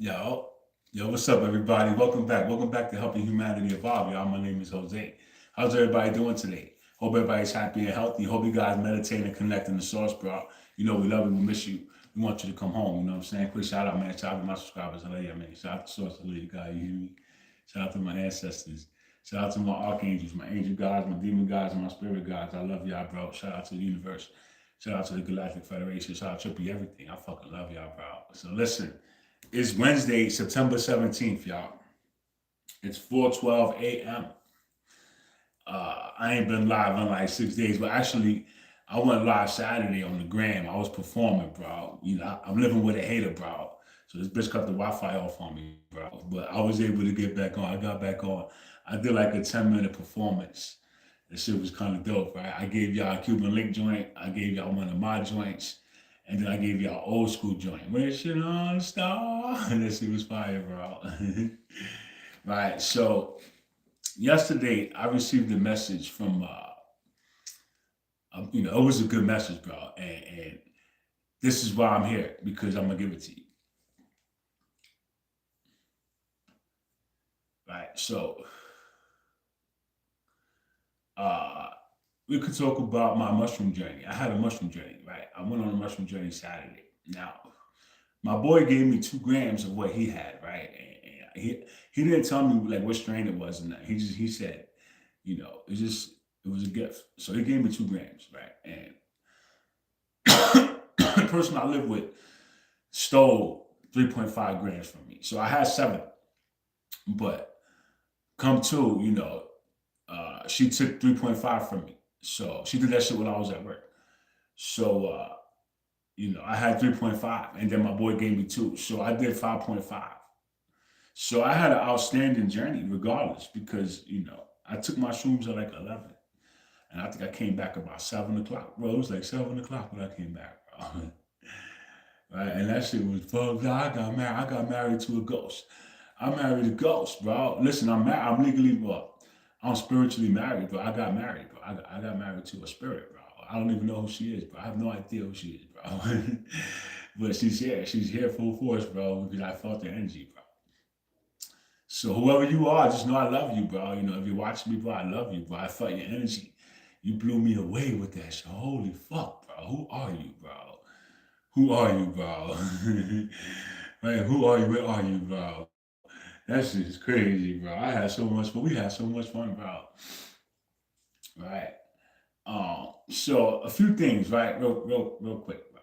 Yo, what's up, everybody? Welcome back. Welcome back to Helping Humanity Evolve, y'all. My name is Jose. How's everybody doing today? Hope everybody's happy and healthy. Hope you guys meditate and connect in the source, bro. You know, we love you. We miss you. We want you to come home. You know what I'm saying? Quick shout out, man. Shout out to my subscribers. I love you, man. Shout out to Source. I love you, God. You hear me? Shout out to my ancestors. Shout out to my archangels, my angel gods, my demon gods, and my spirit gods. I love y'all, bro. Shout out to the universe. Shout out to the Galactic Federation. Shout out to Trippy Everything. I fucking love y'all, bro. So listen. It's Wednesday, September 17th, y'all. It's 4:12 a.m. I ain't been live in like 6 days, but actually, I went live Saturday on the gram. I was performing, bro. You know, I'm living with a hater, bro. So this bitch cut the Wi-Fi off on me, bro. But I was able to get back on. I got back on. I did like a 10-minute performance. The shit was kind of dope, right? I gave y'all a Cuban link joint. I gave y'all one of my joints. And then I gave y'all old school joint. Wish it on a star. And that shit was fire, bro. Right. So yesterday I received a message from it was a good message, bro. And this is why I'm here, because I'm gonna give it to you. Right. So uh we could talk about my mushroom journey. I had a mushroom journey, right? I went on a mushroom journey Saturday. Now, my boy gave me 2 grams of what he had, right? And he didn't tell me like what strain it was, and he said, it was a gift. So he gave me 2 grams, right? And the person I live with stole 3.5 grams from me. So I had 7, but come to, she took 3.5 from me. So she did that shit when I was at work. So I had 3.5, and then my boy gave me 2. So I did 5.5. So I had an outstanding journey regardless, because, I took my shrooms at like 11. And I think I came back about 7 o'clock. Bro, it was like 7 o'clock when I came back, bro. Right? And that shit was fucked. I got married to a ghost. I married a ghost, bro. Listen, I'm married. I'm legally, well, I'm spiritually married, but I got married, bro. I got married to a spirit, bro. I don't even know who she is, bro. I have no idea who she is, bro. But she's here. She's here full force, bro, because I felt the energy, bro. So whoever you are, just know I love you, bro. You know, if you're watching me, bro, I love you, bro. I felt your energy. You blew me away with that shit. Holy fuck, bro. Who are you, bro? Who are you, bro? Right? Who are you? Where are you, bro? That shit is crazy, bro. I had so much fun. We had so much fun, bro. Right? So a few things, right? Real quick, bro.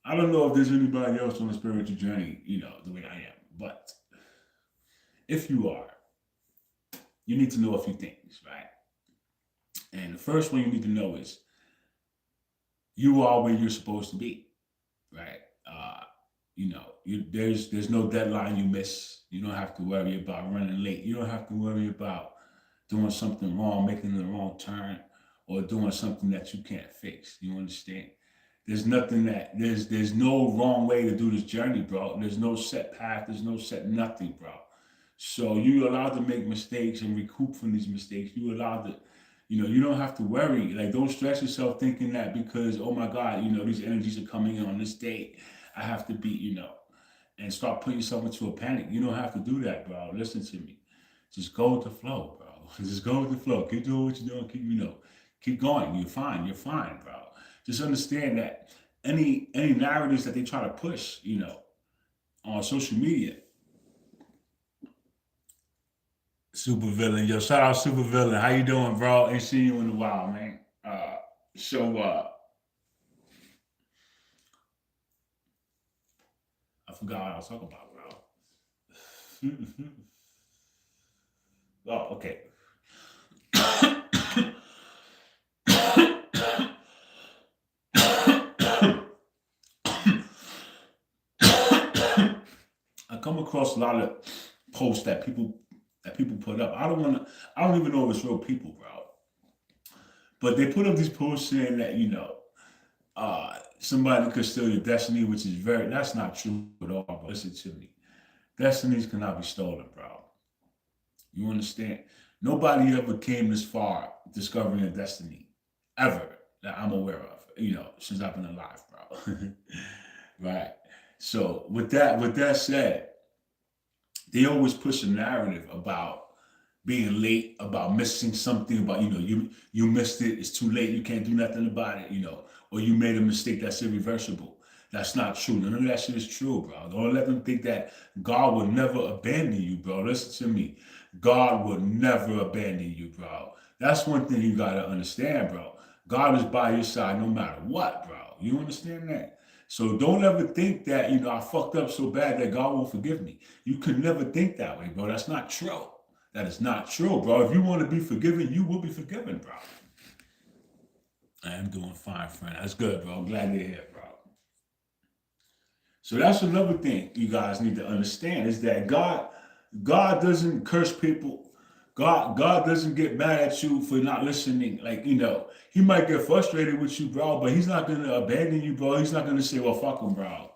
I don't know if there's anybody else on a spiritual journey, the way I am, but if you are, you need to know a few things, right? And the first one you need to know is you are where you're supposed to be, right? There's no deadline you miss. You don't have to worry about running late. You don't have to worry about doing something wrong, making the wrong turn, or doing something that you can't fix. You understand? There's no wrong way to do this journey, bro. There's no set path. There's no set nothing, bro. So you're allowed to make mistakes and recoup from these mistakes. You're allowed to, you don't have to worry. Like, don't stress yourself thinking that because, oh my God, these energies are coming in on this date. I have to be, and start putting yourself into a panic. You don't have to do that, bro. Listen to me. Just go with the flow, bro. Just go with the flow. Keep doing what you're doing. Keep going. You're fine. You're fine, bro. Just understand that any narratives that they try to push, on social media. Super villain, yo! Shout out super villain. How you doing, bro? Ain't seen you in a while, man. So I forgot what I was talking about, bro. Oh, okay. I come across a lot of posts that people put up. I don't even know if it's real people, bro. But they put up these posts saying that, somebody could steal your destiny, which is that's not true at all, bro. Listen to me. Destinies cannot be stolen, bro. You understand? Nobody ever came this far discovering a destiny, ever, that I'm aware of, since I've been alive, bro. Right? So with that said, they always push a narrative about being late, about missing something, about you missed it, it's too late, you can't do nothing about it, or you made a mistake that's irreversible. That's not true. None of that shit is true, bro. Don't let them think that God will never abandon you, bro. Listen to me. God will never abandon you, bro. That's one thing you gotta understand, bro. God is by your side no matter what, bro. You understand that? So don't ever think that, I fucked up so bad that God won't forgive me. You can never think that way, bro. That's not true. That is not true, bro. If you want to be forgiven, you will be forgiven, bro. I am doing fine, friend. That's good, bro. I'm glad you're here, bro. So that's another thing you guys need to understand is that God doesn't curse people. God doesn't get mad at you for not listening. Like, he might get frustrated with you, bro, but he's not gonna abandon you, bro. He's not gonna say, well, fuck him, bro.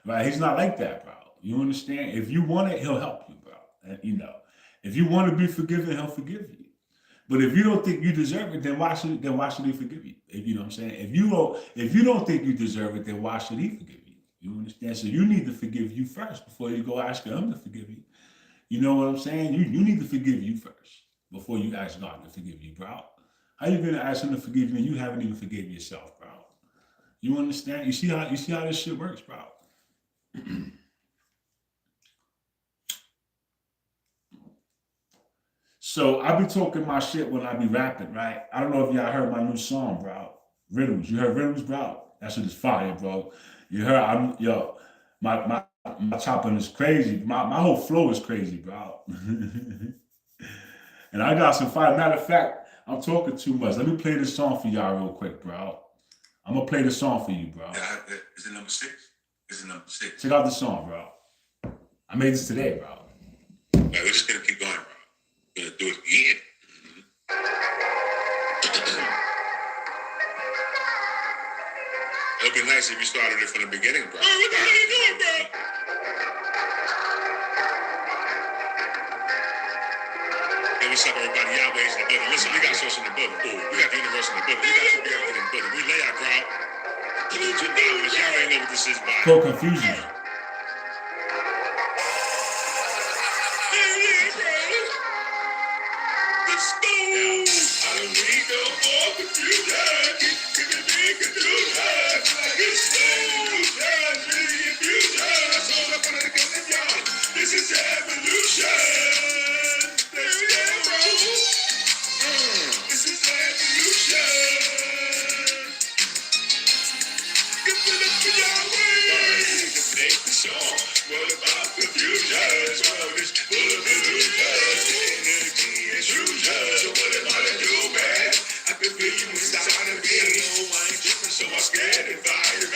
Right? He's not like that, bro. You understand? If you want it, he'll help you, bro. And if you want to be forgiven, he'll forgive you. But if you don't think you deserve it, then why should he forgive you? You know what I'm saying? If you don't think you deserve it, then why should he forgive you? You understand? So you need to forgive you first before you go ask him to forgive you. You know what I'm saying? You need to forgive you first before you ask God to forgive you, bro. How you gonna ask him to forgive you and you haven't even forgiven yourself, bro? You understand? You see how this shit works, bro? So I be talking my shit when I be rapping, right? I don't know if y'all heard my new song, bro. Riddles. You heard Riddles, bro? That shit is fire, bro. You heard my chopping is crazy. My whole flow is crazy, bro. And I got some fire. Matter of fact, I'm talking too much. Let me play this song for y'all real quick, bro. I'm gonna play the song for you, bro. Is it number 6? Is it number 6? Check out the song, bro. I made this today, bro. All right, we're just gonna keep going, bro. We're gonna do it again. It'd be nice if you started it from the beginning, bro. Hey, what the hell are you doing, bro? Hey, what's up, everybody? Yahweh's in the building. Listen, we got source in the building. Oh, we got the universe in the building. We got two reality in the building. We lay our crowd. Y'all ain't know what this is, by. Full confusion. Let's go. I don't need no more confusion. Give me confusion. It's confusion. Really confusion. That's all I'm gonna get in y'all. This is evolution. Let's go. This is evolution. Give it up for Yahweh. Make the song. What about confusion? This world is full of illusion. Energy intrusion. So what am I to do, man? I can feel you inside of me. No, I ain't tripping, so I'm scared and violent.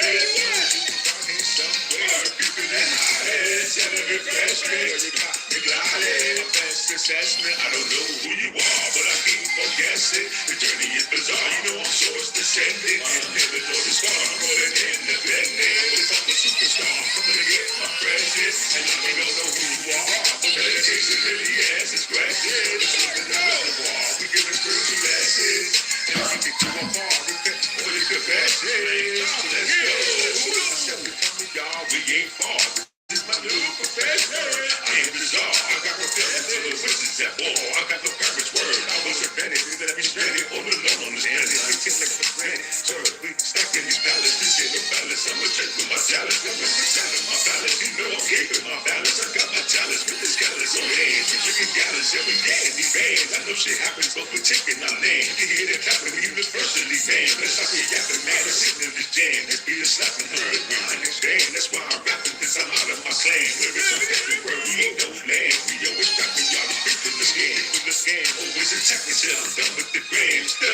Somewhere, creeping in my head. Set a refreshment. Me gliding. My best assessment. I don't know who you are, but I keep on guessing. The journey is bizarre. You know I'm sure it's descending. Inhibitor is far more than independent. But I'm a superstar. I'm gonna get my presence. And let me know who you are. But meditation really answers questions. It's something out of the wall. We give it spiritual lessons. And I can do a bar. All the confessions. Let's go. We coming, y'all. We ain't far. This is my new profession. I am bizarre. I got professor. Wizards at war. I got the parents' word. I was invented. That I be stranded all alone on this planet. I get like a friend. Sir, we stacking these pallets. This ain't no palace. I'm a check with my talents. I'm a selling my balance. You know I'm keeping my balance. I got my talents with this callous on hands. We drinking gallons. Yeah, we getting these bands. I know shit happens, but we're taking our name. You hear that happening universally, man. Let's not be yapping, man. I'm sitting in this jam. Let's be the slapping. I understand. That's why I'm rapping, cause I'm out of my slang. Lyrics are everywhere. We ain't no land. We always trapping y'all. Speak from the skin. From the scan. Always attacking till I'm done with the grams. The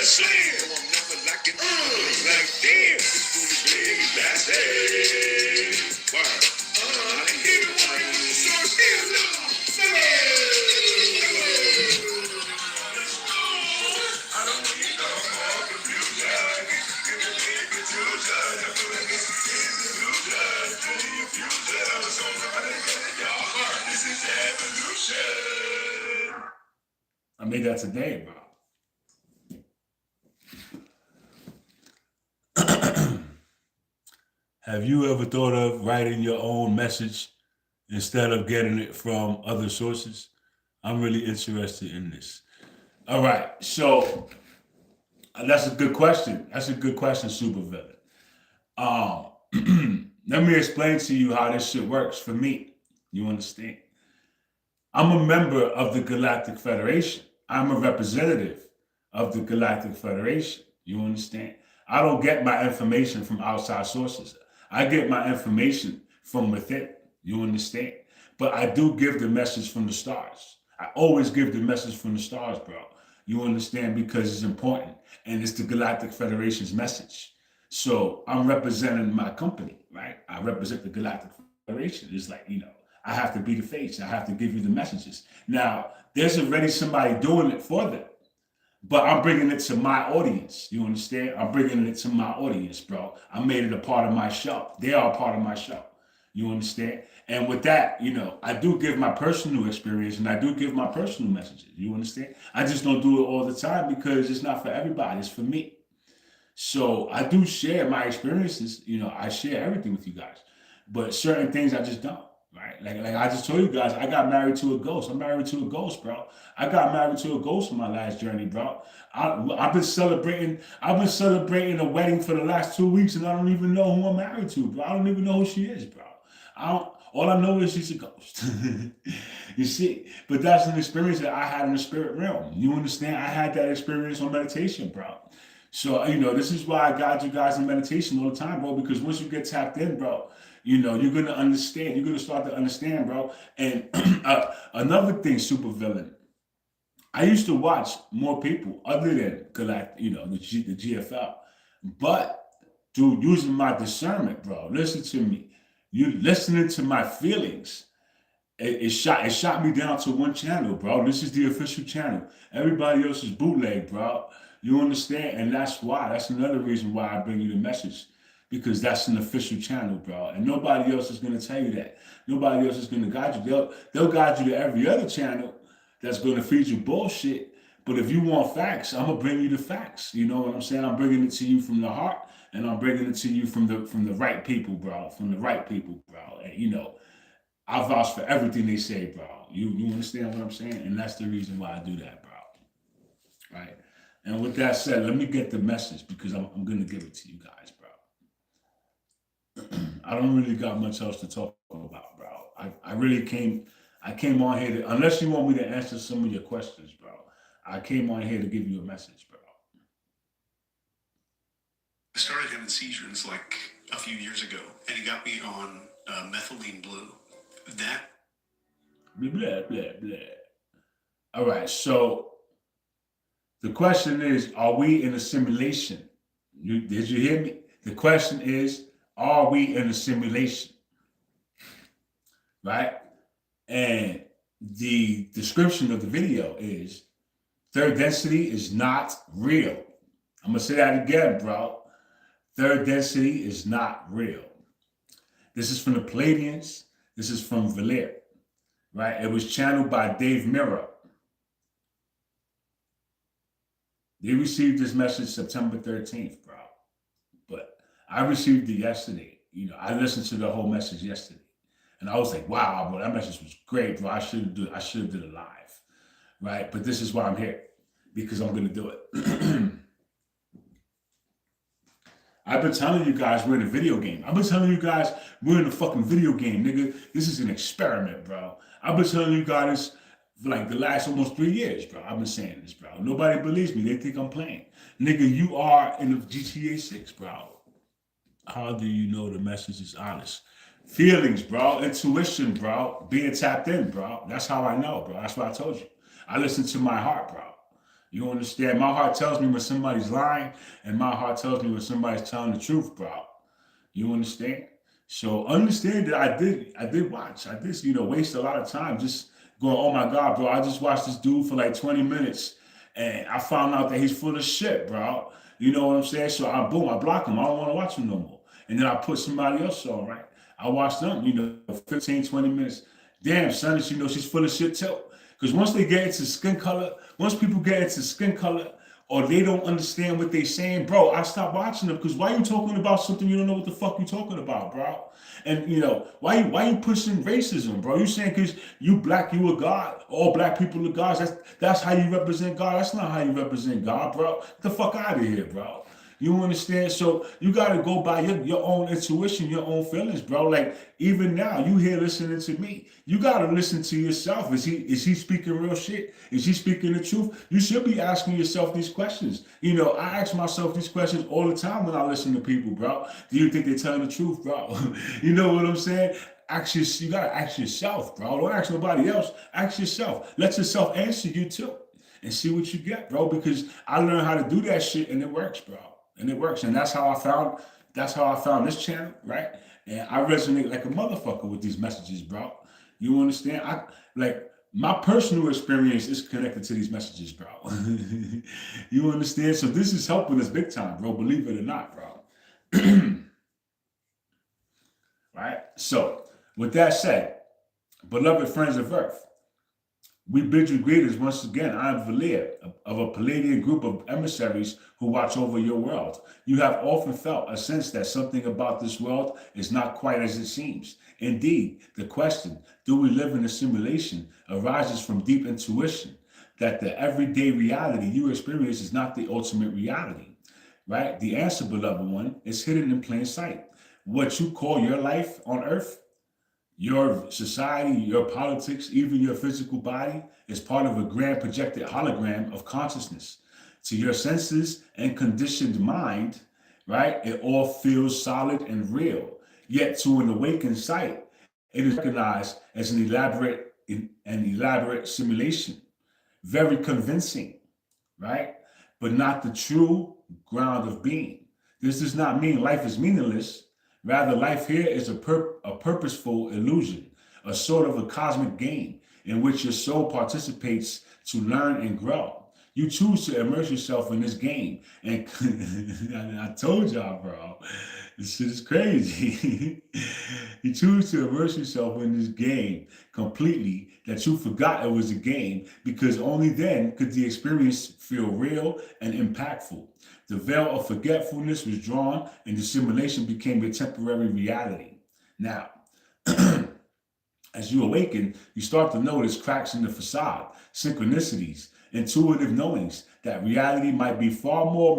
slam. So I'm never lacking. Like, damn. This fool is really lasting. Word. I ain't here to worry. So still love. I made that today, bro. Have you ever thought of writing your own message instead of getting it from other sources? I'm really interested in this. All right, so that's a good question. That's a good question, supervillain. Let me explain to you how this shit works for me. You understand? I'm a member of the Galactic Federation. I'm a representative of the Galactic Federation. You understand? I don't get my information from outside sources. I get my information from within. You understand? But I do give the message from the stars. I always give the message from the stars, bro. You understand? Because it's important. And it's the Galactic Federation's message. So I'm representing my company, right? I represent the Galactic Federation. It's like, I have to be the face. I have to give you the messages. Now, there's already somebody doing it for them, but I'm bringing it to my audience. You understand? I'm bringing it to my audience, bro. I made it a part of my show. They are a part of my show. You understand? And with that, I do give my personal experience and I do give my personal messages. You understand? I just don't do it all the time because it's not for everybody. It's for me. So I do share my experiences. I share everything with you guys, but certain things I just don't. Right? Like I just told you guys, I got married to a ghost. I'm married to a ghost, bro. I got married to a ghost in my last journey, bro. I've been celebrating. I've been celebrating a wedding for the last 2 weeks, and I don't even know who I'm married to, bro. I don't even know who she is, bro. I don't. All I know is she's a ghost. You see, but that's an experience that I had in the spirit realm. You understand? I had that experience on meditation, bro. So, this is why I guide you guys in meditation all the time, bro, because once you get tapped in, bro, you're going to understand. You're going to start to understand, bro. And another thing, supervillain, I used to watch more people other than Galactic, the GFL. But through using my discernment, bro, listen to me. You listening to my feelings. It shot me down to one channel, bro. This is the official channel. Everybody else is bootleg, bro. You understand? And that's another reason why I bring you the message. Because that's an official channel, bro. And nobody else is going to tell you that. Nobody else is going to guide you. They'll guide you to every other channel that's going to feed you bullshit. But if you want facts, I'm going to bring you the facts. You know what I'm saying? I'm bringing it to you from the heart. And I'm bringing it to you from the right people, bro. From the right people, bro. And, I vouch for everything they say, bro. You understand what I'm saying? And that's the reason why I do that, bro. Right? And with that said, let me get the message because I'm going to give it to you guys, bro. I don't really got much else to talk about, bro. I came on here to, unless you want me to answer some of your questions, bro. I came on here to give you a message, bro. I started having seizures like a few years ago, and he got me on methylene blue. That Blah, blah, blah. All right, so the question is, are we in a simulation? Did you hear me? The question is, are we in a simulation? Right? And the description of the video is, third density is not real. I'm going to say that again, bro. Third density is not real. This is from the Palladians. This is from Valir, right? It was channeled by Dave Mirra. They received this message September 13th, bro. But I received it yesterday. I listened to the whole message yesterday. And I was like, wow, bro, that message was great, bro. I should have did it live, right? But this is why I'm here, because I'm going to do it. I've been telling you guys we're in a video game. I've been telling you guys we're in a fucking video game, nigga. This is an experiment, bro. I've been telling you guys for like the last almost 3 years, bro. I've been saying this, bro. Nobody believes me. They think I'm playing. Nigga, you are in a GTA 6, bro. How do you know the message is honest? Feelings, bro. Intuition, bro. Being tapped in, bro. That's how I know, bro. That's what I told you. I listen to my heart, bro. You understand? My heart tells me when somebody's lying, and my heart tells me when somebody's telling the truth, bro. You understand? So understand that I did watch. I did, waste a lot of time just going, oh my God, bro, I just watched this dude for like 20 minutes, and I found out that he's full of shit, bro. You know what I'm saying? So I block him. I don't want to watch him no more. And then I put somebody else on, right? I watched them, 15, 20 minutes. Damn, son, she's full of shit too. Because once people get into skin color, or they don't understand what they're saying, bro, I stop watching them because why you talking about something you don't know what the fuck you talking about, bro? And why you pushing racism, bro? You saying because you black, you a god, all black people are gods. That's how you represent God. That's not how you represent God, bro. Get the fuck out of here, bro. You understand? So you gotta go by your own intuition, your own feelings, bro. Like even now, you here listening to me. You gotta listen to yourself. Is he speaking real shit? Is he speaking the truth? You should be asking yourself these questions. I ask myself these questions all the time when I listen to people, bro. Do you think they're telling the truth, bro? You know what I'm saying? You gotta ask yourself, bro. Don't ask nobody else. Ask yourself. Let yourself answer you too, and see what you get, bro. Because I learned how to do that shit, and it works, bro. And it works, and that's how I found this channel, right? And I resonate like a motherfucker with these messages, bro. You understand? My personal experience is connected to these messages, bro. You understand? So this is helping us big time, bro. Believe it or not, bro. Right? So, with that said, beloved friends of Earth, we bid you greetings once again. I am Valir of a Palladian group of emissaries who watch over your world. You have often felt a sense that something about this world is not quite as it seems. Indeed, the question, do we live in a simulation, arises from deep intuition that the everyday reality you experience is not the ultimate reality, right? The answer, beloved one, is hidden in plain sight. What you call your life on Earth, your society, your politics, even your physical body is part of a grand projected hologram of consciousness. To your senses and conditioned mind, right, it all feels solid and real. Yet to an awakened sight, it is recognized as an elaborate simulation, very convincing, right? But not the true ground of being. This does not mean life is meaningless. Rather, life here is a purposeful illusion, a sort of a cosmic game in which your soul participates to learn and grow. You choose to immerse yourself in this game. And I told y'all, bro, this shit is crazy. You choose to immerse yourself in this game completely that you forgot it was a game because only then could the experience feel real and impactful. The veil of forgetfulness was drawn and the simulation became a temporary reality. Now, as you awaken, you start to notice cracks in the facade, synchronicities, intuitive knowings that reality might be far more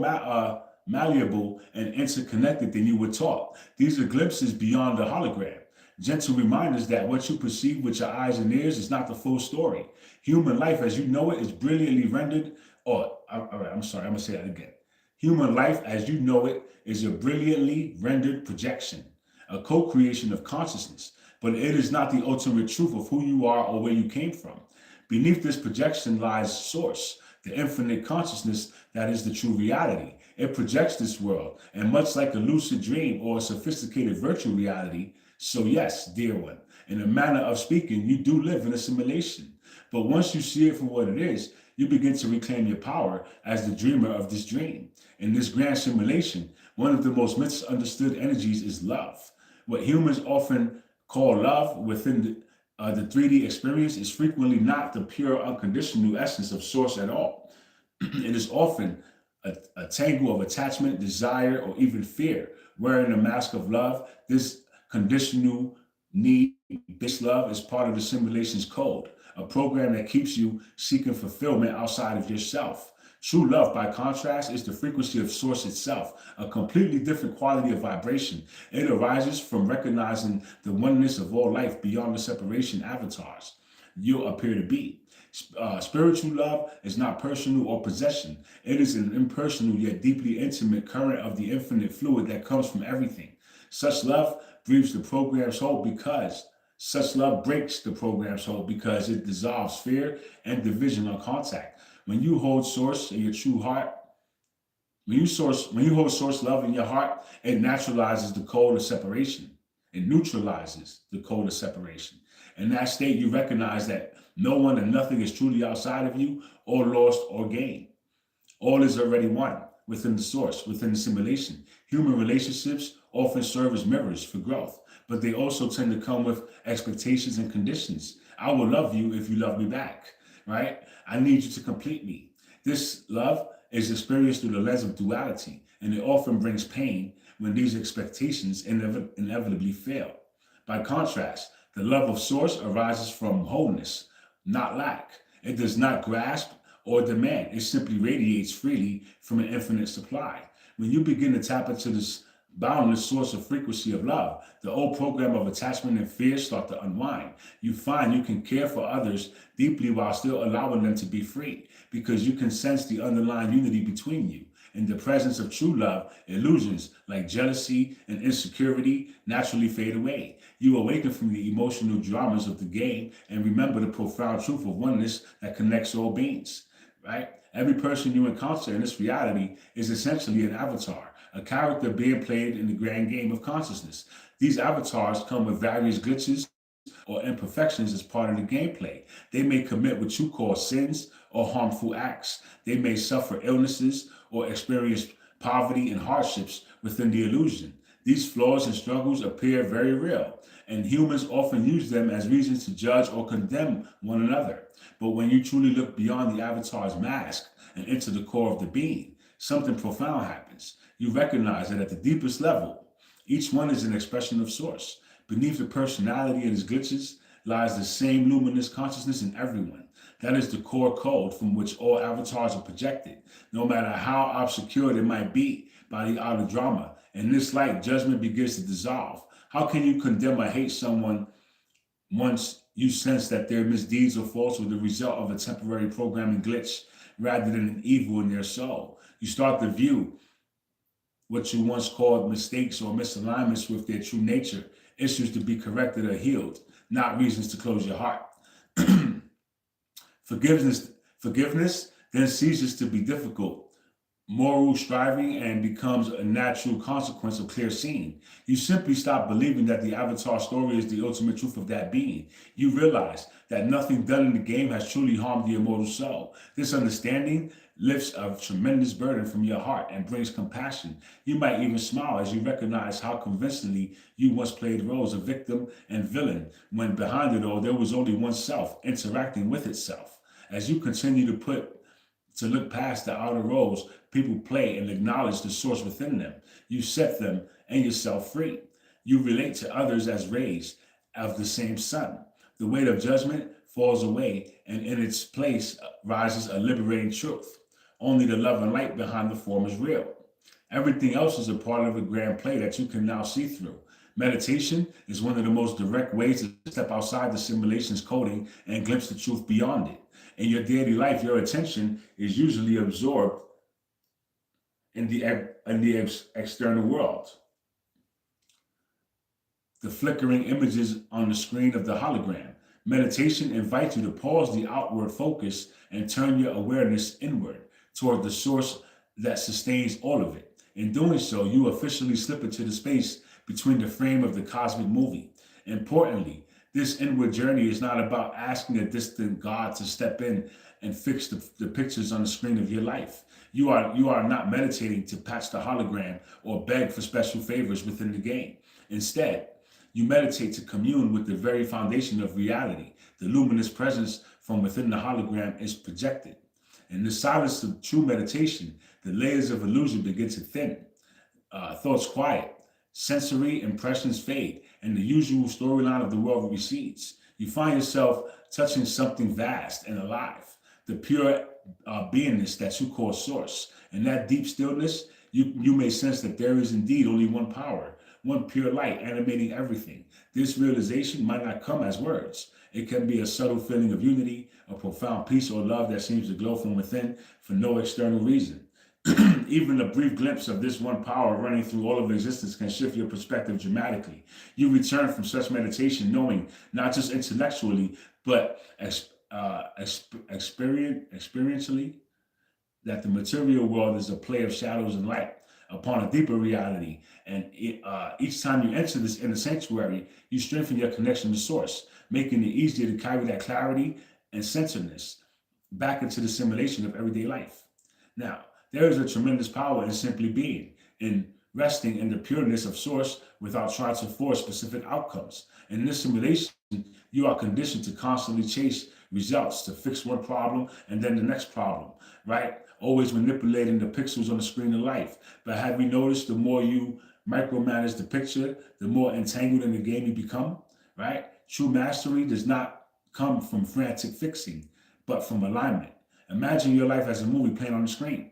malleable and interconnected than you were taught. These are glimpses beyond the hologram, gentle reminders that what you perceive with your eyes and ears is not the full story. Human life as you know it is brilliantly rendered, all right, I'm sorry, I'm gonna say that again. Human life as you know it is a brilliantly rendered projection, a co-creation of consciousness, but it is not the ultimate truth of who you are or where you came from. Beneath this projection lies source, the infinite consciousness that is the true reality. It projects this world, and much like a lucid dream or a sophisticated virtual reality, so yes, dear one, in a manner of speaking, you do live in a simulation. But once you see it for what it is, you begin to reclaim your power as the dreamer of this dream. In this grand simulation, one of the most misunderstood energies is love. What humans often call love within the 3D experience is frequently not the pure unconditional essence of source at all. It is often a tangle of attachment, desire, or even fear. Wearing a mask of love, this conditional need-based love is part of the simulation's code, a program that keeps you seeking fulfillment outside of yourself. True love, by contrast, is the frequency of source itself, a completely different quality of vibration. It arises from recognizing the oneness of all life beyond the separation avatars you appear to be. Spiritual love is not personal or possession. It is an impersonal yet deeply intimate current of the infinite fluid that comes from everything. Such love breaks the program's hold because it dissolves fear and division on contact. When you hold source in your true heart, when you hold source love in your heart, it neutralizes the code of separation. It neutralizes the code of separation. In that state, you recognize that no one and nothing is truly outside of you, or lost or gained. All is already one within the source, within the simulation. Human relationships often serve as mirrors for growth, but they also tend to come with expectations and conditions. I will love you if you love me back, right? I need you to complete me. This love is experienced through the lens of duality, and it often brings pain when these expectations inevitably fail. By contrast, the love of source arises from wholeness, not lack. It does not grasp or demand. It simply radiates freely from an infinite supply. When you begin to tap into this boundless source of frequency of love, the old program of attachment and fear start to unwind. You find you can care for others deeply while still allowing them to be free, because you can sense the underlying unity between you. In the presence of true love, illusions like jealousy and insecurity naturally fade away. You awaken from the emotional dramas of the game and remember the profound truth of oneness that connects all beings, right? Every person you encounter in this reality is essentially an avatar, a character being played in the grand game of consciousness. These avatars come with various glitches or imperfections as part of the gameplay. They may commit what you call sins or harmful acts. They may suffer illnesses or experience poverty and hardships within the illusion. These flaws and struggles appear very real, and humans often use them as reasons to judge or condemn one another. But when you truly look beyond the avatar's mask and into the core of the being, something profound happens. You recognize that at the deepest level, each one is an expression of source. Beneath the personality and its glitches lies the same luminous consciousness in everyone. That is the core code from which all avatars are projected, no matter how obscured it might be by the outer drama. In this light, judgment begins to dissolve. How can you condemn or hate someone once you sense that their misdeeds or faults were the result of a temporary programming glitch rather than an evil in their soul? You start to view what you once called mistakes or misalignments with their true nature, issues to be corrected or healed, not reasons to close your heart. Forgiveness then ceases to be difficult, moral striving, and becomes a natural consequence of clear seeing. You simply stop believing that the avatar story is the ultimate truth of that being. You realize that nothing done in the game has truly harmed the immortal soul. This understanding lifts a tremendous burden from your heart and brings compassion. You might even smile as you recognize how convincingly you once played roles of victim and villain, when behind it all there was only oneself interacting with itself. As you continue to look past the outer roles people play and acknowledge the source within them, you set them and yourself free. You relate to others as rays of the same sun. The weight of judgment falls away, and in its place rises a liberating truth. Only the love and light behind the form is real. Everything else is a part of a grand play that you can now see through. Meditation is one of the most direct ways to step outside the simulation's coding and glimpse the truth beyond it. In your daily life, your attention is usually absorbed in the external world. The flickering images on the screen of the hologram. Meditation invites you to pause the outward focus and turn your awareness inward toward the source that sustains all of it. In doing so, you officially slip into the space between the frame of the cosmic movie. Importantly, this inward journey is not about asking a distant God to step in and fix the pictures on the screen of your life. You are not meditating to patch the hologram or beg for special favors within the game. Instead, you meditate to commune with the very foundation of reality. The luminous presence from within the hologram is projected. In the silence of true meditation, the layers of illusion begin to thin. Thoughts quiet, sensory impressions fade, and the usual storyline of the world recedes. You find yourself touching something vast and alive, the pure beingness that you call source. In that deep stillness, you may sense that there is indeed only one power, one pure light animating everything. This realization might not come as words. It can be a subtle feeling of unity, a profound peace or love that seems to glow from within for no external reason. Even a brief glimpse of this one power running through all of existence can shift your perspective dramatically. You return from such meditation knowing, not just intellectually, but experientially, that the material world is a play of shadows and light upon a deeper reality. And each time you enter this inner sanctuary, you strengthen your connection to source, making it easier to carry that clarity and centeredness back into the simulation of everyday life. Now, there is a tremendous power in simply being, in resting in the pureness of source without trying to force specific outcomes. In this simulation, you are conditioned to constantly chase results, to fix one problem and then the next problem, right? Always manipulating the pixels on the screen of life. But have you noticed the more you micromanage the picture, the more entangled in the game you become, right? True mastery does not come from frantic fixing, but from alignment. Imagine your life as a movie playing on the screen.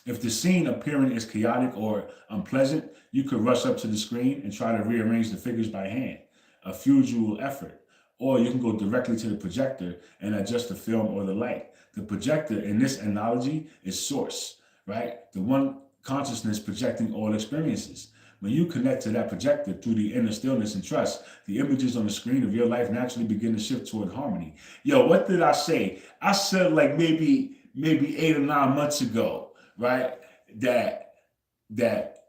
If the scene appearing is chaotic or unpleasant, you could rush up to the screen and try to rearrange the figures by hand, a futile effort. Or you can go directly to the projector and adjust the film or the light. The projector in this analogy is source, right? The one consciousness projecting all experiences. When you connect to that projector through the inner stillness and trust, the images on the screen of your life naturally begin to shift toward harmony. Yo, what did I say? I said like maybe 8 or 9 months ago, right? That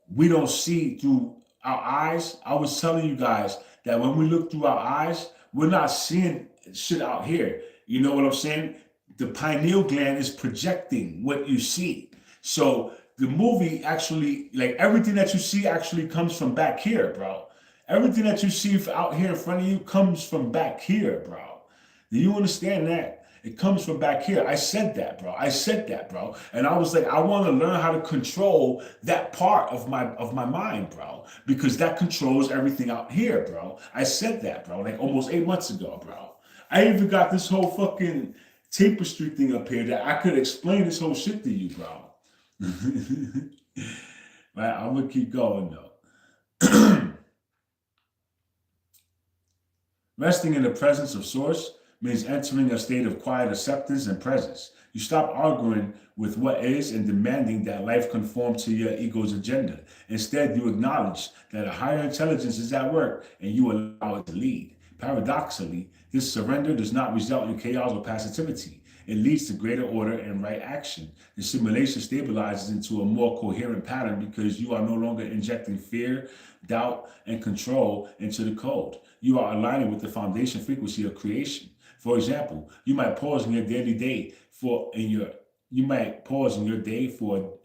we don't see through our eyes. I was telling you guys that when we look through our eyes, we're not seeing shit out here. You know what I'm saying? The pineal gland is projecting what you see. So the movie actually, like everything that you see actually comes from back here, bro. Everything that you see out here in front of you comes from back here, bro. Do you understand that? It comes from back here. I said that, bro. I said that, bro. And I was like, I want to learn how to control that part of my mind, bro, because that controls everything out here, bro. I said that, bro, like almost 8 months ago, bro. I even got this whole fucking tapestry thing up here that I could explain this whole shit to you, bro. Right, I'm gonna keep going though. Resting in the presence of source means entering a state of quiet acceptance and presence. You stop arguing with what is and demanding that life conform to your ego's agenda. Instead, you acknowledge that a higher intelligence is at work and you allow it to lead. Paradoxically, this surrender does not result in chaos or passivity. It leads to greater order and right action. The simulation stabilizes into a more coherent pattern because you are no longer injecting fear, doubt, and control into the code. You are aligning with the foundation frequency of creation. For example, you might pause in your day for a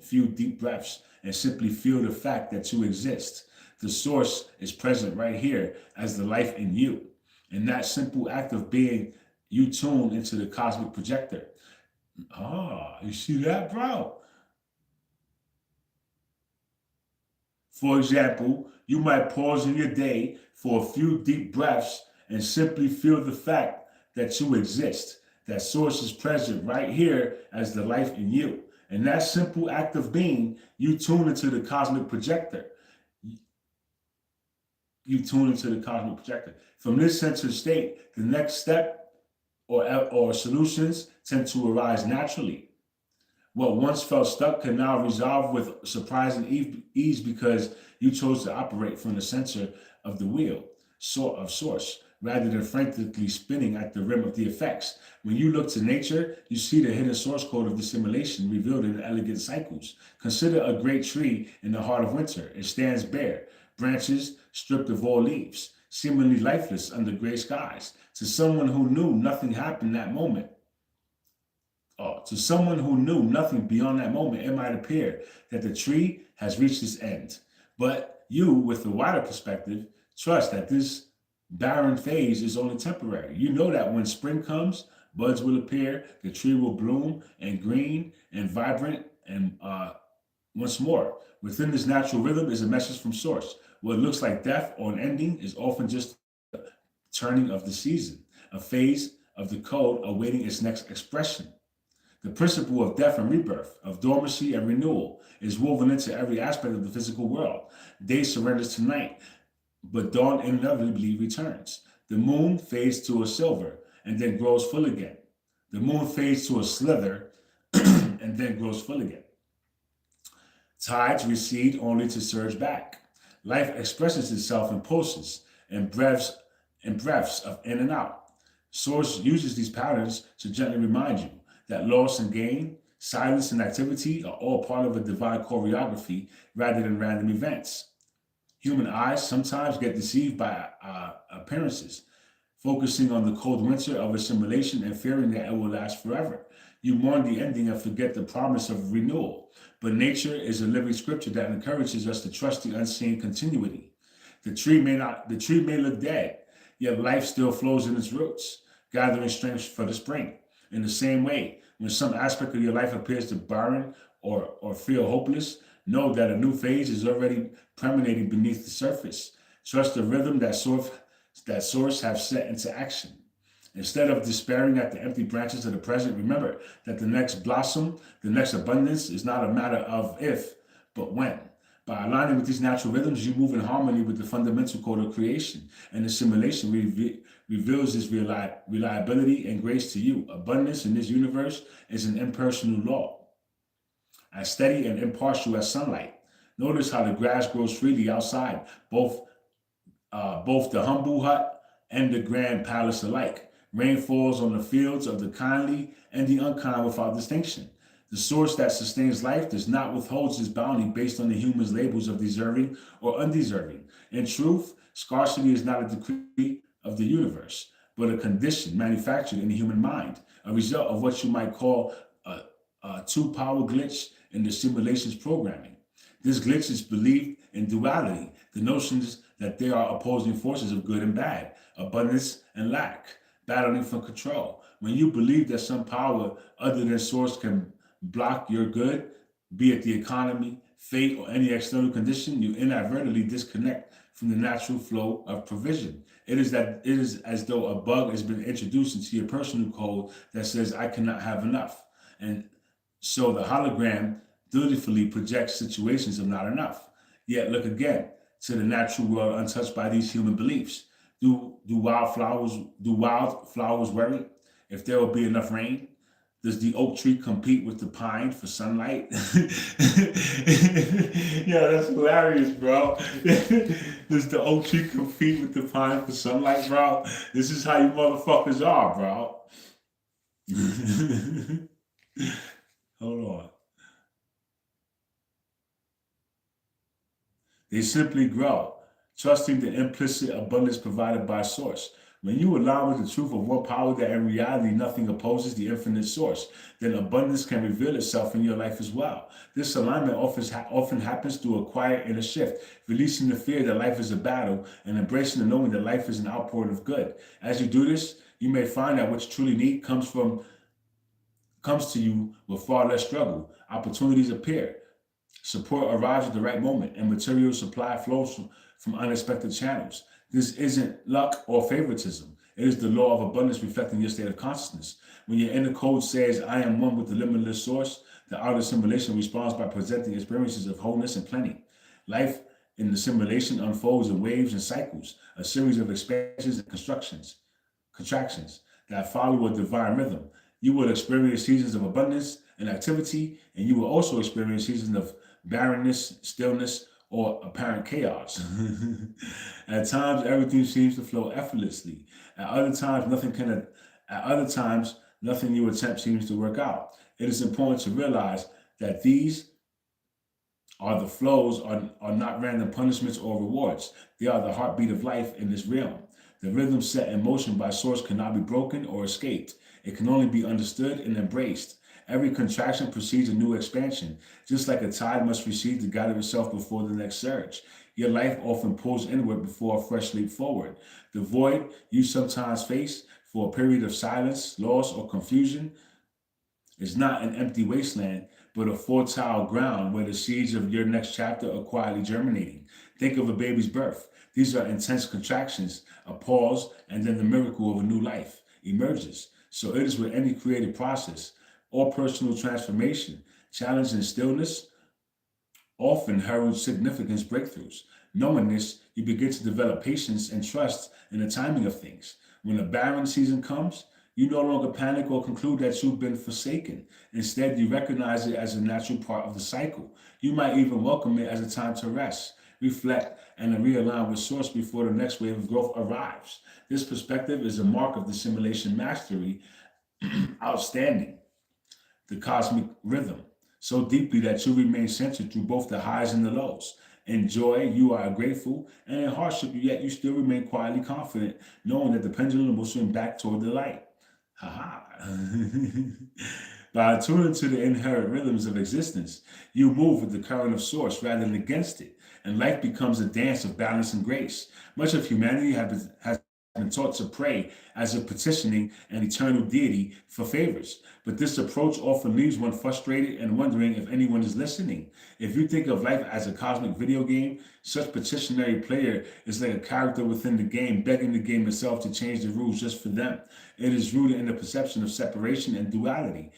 few deep breaths and simply feel the fact that you exist. The source is present right here as the life in you. In that simple act of being, you tune into the cosmic projector. You see that, bro? For example, you might pause in your day for a few deep breaths and simply feel the fact that you exist. That source is present right here as the life in you. In that simple act of being, you tune into the cosmic projector. You tune into the cosmic projector. From this centered state, the next step or solutions tend to arise naturally. What once felt stuck can now resolve with surprising ease because you chose to operate from the center of the wheel, of source, rather than frantically spinning at the rim of the effects. When you look to nature, you see the hidden source code of the simulation revealed in elegant cycles. Consider a great tree in the heart of winter. It stands bare, branches stripped of all leaves, seemingly lifeless under gray skies. To someone who knew nothing happened that moment, to someone who knew nothing beyond that moment, it might appear that the tree has reached its end. But you, with the wider perspective, trust that this barren phase is only temporary. You know that when spring comes, buds will appear, the tree will bloom and green and vibrant and once more. Within this natural rhythm is a message from source. What looks like death or an ending is often just a turning of the season, a phase of the code awaiting its next expression. The principle of death and rebirth, of dormancy and renewal, is woven into every aspect of the physical world. Day surrenders to night, but dawn inevitably returns. The moon fades to a silver and then grows full again. The moon fades to a slither and then grows full again. Tides recede only to surge back. Life expresses itself in pulses and breaths of in and out. Source uses these patterns to gently remind you that loss and gain, silence and activity are all part of a divine choreography rather than random events. Human eyes sometimes get deceived by appearances, focusing on the cold winter of assimilation and fearing that it will last forever. You mourn the ending and forget the promise of renewal. But nature is a living scripture that encourages us to trust the unseen continuity. The tree may look dead, yet life still flows in its roots, gathering strength for the spring. In the same way, when some aspect of your life appears to barren or feel hopeless, know that a new phase is already permeating beneath the surface. Trust the rhythm that source have set into action. Instead of despairing at the empty branches of the present, remember that the next blossom, the next abundance is not a matter of if, but when. By aligning with these natural rhythms, you move in harmony with the fundamental code of creation, and the simulation reveals this reliability and grace to you. Abundance in this universe is an impersonal law, as steady and impartial as sunlight. Notice how the grass grows freely outside, both the humble hut and the grand palace alike. Rain falls on the fields of the kindly and the unkind without distinction. The source that sustains life does not withhold its bounty based on the human's labels of deserving or undeserving. In truth, scarcity is not a decree of the universe, but a condition manufactured in the human mind, a result of what you might call a two-power glitch in the simulation's programming. This glitch is belief in duality, the notions that there are opposing forces of good and bad, abundance and lack, battling for control. When you believe that some power other than source can block your good, be it the economy, fate, or any external condition, you inadvertently disconnect from the natural flow of provision. It is as though a bug has been introduced into your personal code that says, I cannot have enough. And so the hologram dutifully projects situations of not enough. Yet look again to the natural world untouched by these human beliefs. Do wild flowers worry if there will be enough rain? Does the oak tree compete with the pine for sunlight? Yeah, that's hilarious, bro. Does the oak tree compete with the pine for sunlight, bro? This is how you motherfuckers are, bro. Hold on. They simply grow, trusting the implicit abundance provided by source. When you align with the truth of one power that in reality nothing opposes the infinite source, then abundance can reveal itself in your life as well. This alignment often happens through a quiet inner shift, releasing the fear that life is a battle and embracing the knowing that life is an outpouring of good. As you do this, you may find that what you truly need comes to you with far less struggle. Opportunities appear, support arrives at the right moment, and material supply flows from unexpected channels. This isn't luck or favoritism. It is the law of abundance reflecting your state of consciousness. When your inner code says, I am one with the limitless source, the outer simulation responds by presenting experiences of wholeness and plenty. Life in the simulation unfolds in waves and cycles, a series of expansions and contractions that follow a divine rhythm. You will experience seasons of abundance and activity, and you will also experience seasons of barrenness, stillness, or apparent chaos. At times, everything seems to flow effortlessly. At other times, nothing you attempt seems to work out. It is important to realize that these are the flows are not random punishments or rewards. They are the heartbeat of life in this realm. The rhythm set in motion by source cannot be broken or escaped. It can only be understood and embraced. Every contraction precedes a new expansion, just like a tide must recede to gather itself before the next surge. Your life often pulls inward before a fresh leap forward. The void you sometimes face for a period of silence, loss, or confusion is not an empty wasteland, but a fertile ground where the seeds of your next chapter are quietly germinating. Think of a baby's birth. These are intense contractions, a pause, and then the miracle of a new life emerges. So it is with any creative process or personal transformation. Challenge and stillness often herald significant breakthroughs. Knowing this, you begin to develop patience and trust in the timing of things. When a barren season comes, you no longer panic or conclude that you've been forsaken. Instead, you recognize it as a natural part of the cycle. You might even welcome it as a time to rest, reflect, and realign with source before the next wave of growth arrives. This perspective is a mark of the simulation mastery, outstanding the cosmic rhythm so deeply that you remain centered through both the highs and the lows. In joy, you are grateful, and in hardship, yet you still remain quietly confident, knowing that the pendulum will swing back toward the light. Ha ha. By attuning to the inherent rhythms of existence, you move with the current of source rather than against it, and life becomes a dance of balance and grace. Much of humanity has been taught to pray as if petitioning an eternal deity for favors. But this approach often leaves one frustrated and wondering if anyone is listening. If you think of life as a cosmic video game, such petitionary player is like a character within the game begging the game itself to change the rules just for them. It is rooted in the perception of separation and duality.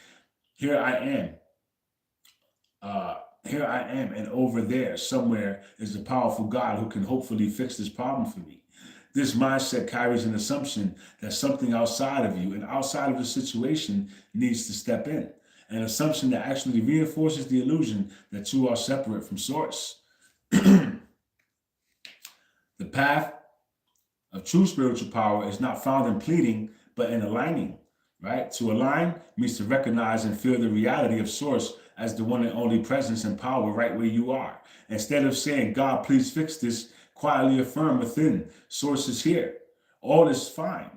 Here I am. Here I am, and over there, somewhere, is the powerful God who can hopefully fix this problem for me. This mindset carries an assumption that something outside of you and outside of the situation needs to step in, an assumption that actually reinforces the illusion that you are separate from source. The path of true spiritual power is not found in pleading, but in aligning, right? To align means to recognize and feel the reality of source as the one and only presence and power right where you are. Instead of saying, God, please fix this, quietly affirm within, source is here. All is fine.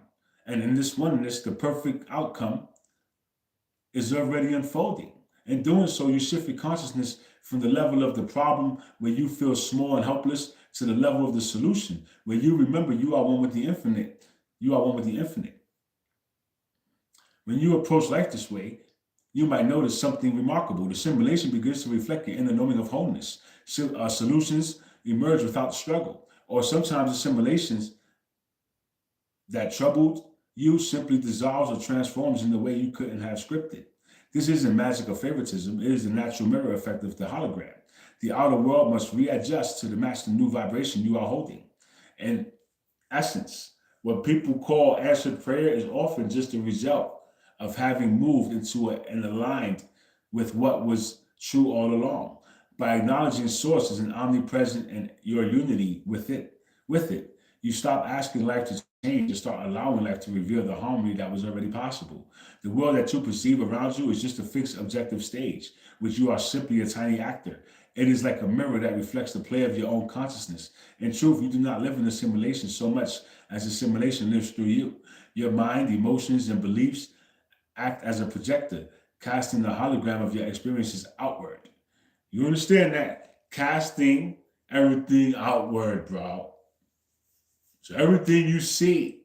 And in this oneness, the perfect outcome is already unfolding. In doing so, you shift your consciousness from the level of the problem where you feel small and helpless to the level of the solution where you remember you are one with the infinite. You are one with the infinite. When you approach life this way, you might notice something remarkable. The simulation begins to reflect your inner knowing of wholeness. Solutions emerge without struggle, or sometimes the simulations that troubled you simply dissolves or transforms in the way you couldn't have scripted. This isn't magic or favoritism, it is the natural mirror effect of the hologram. The outer world must readjust to match the new vibration you are holding. In essence, what people call answered prayer is often just a result of having moved into and aligned with what was true all along. By acknowledging source as an omnipresent and your unity with it, you stop asking life to change and start allowing life to reveal the harmony that was already possible. The world that you perceive around you is just a fixed objective stage, which you are simply a tiny actor. It is like a mirror that reflects the play of your own consciousness. In truth, you do not live in a simulation so much as the simulation lives through you. Your mind, emotions, and beliefs act as a projector, casting the hologram of your experiences outward. You understand that? Casting everything outward, bro. So everything you see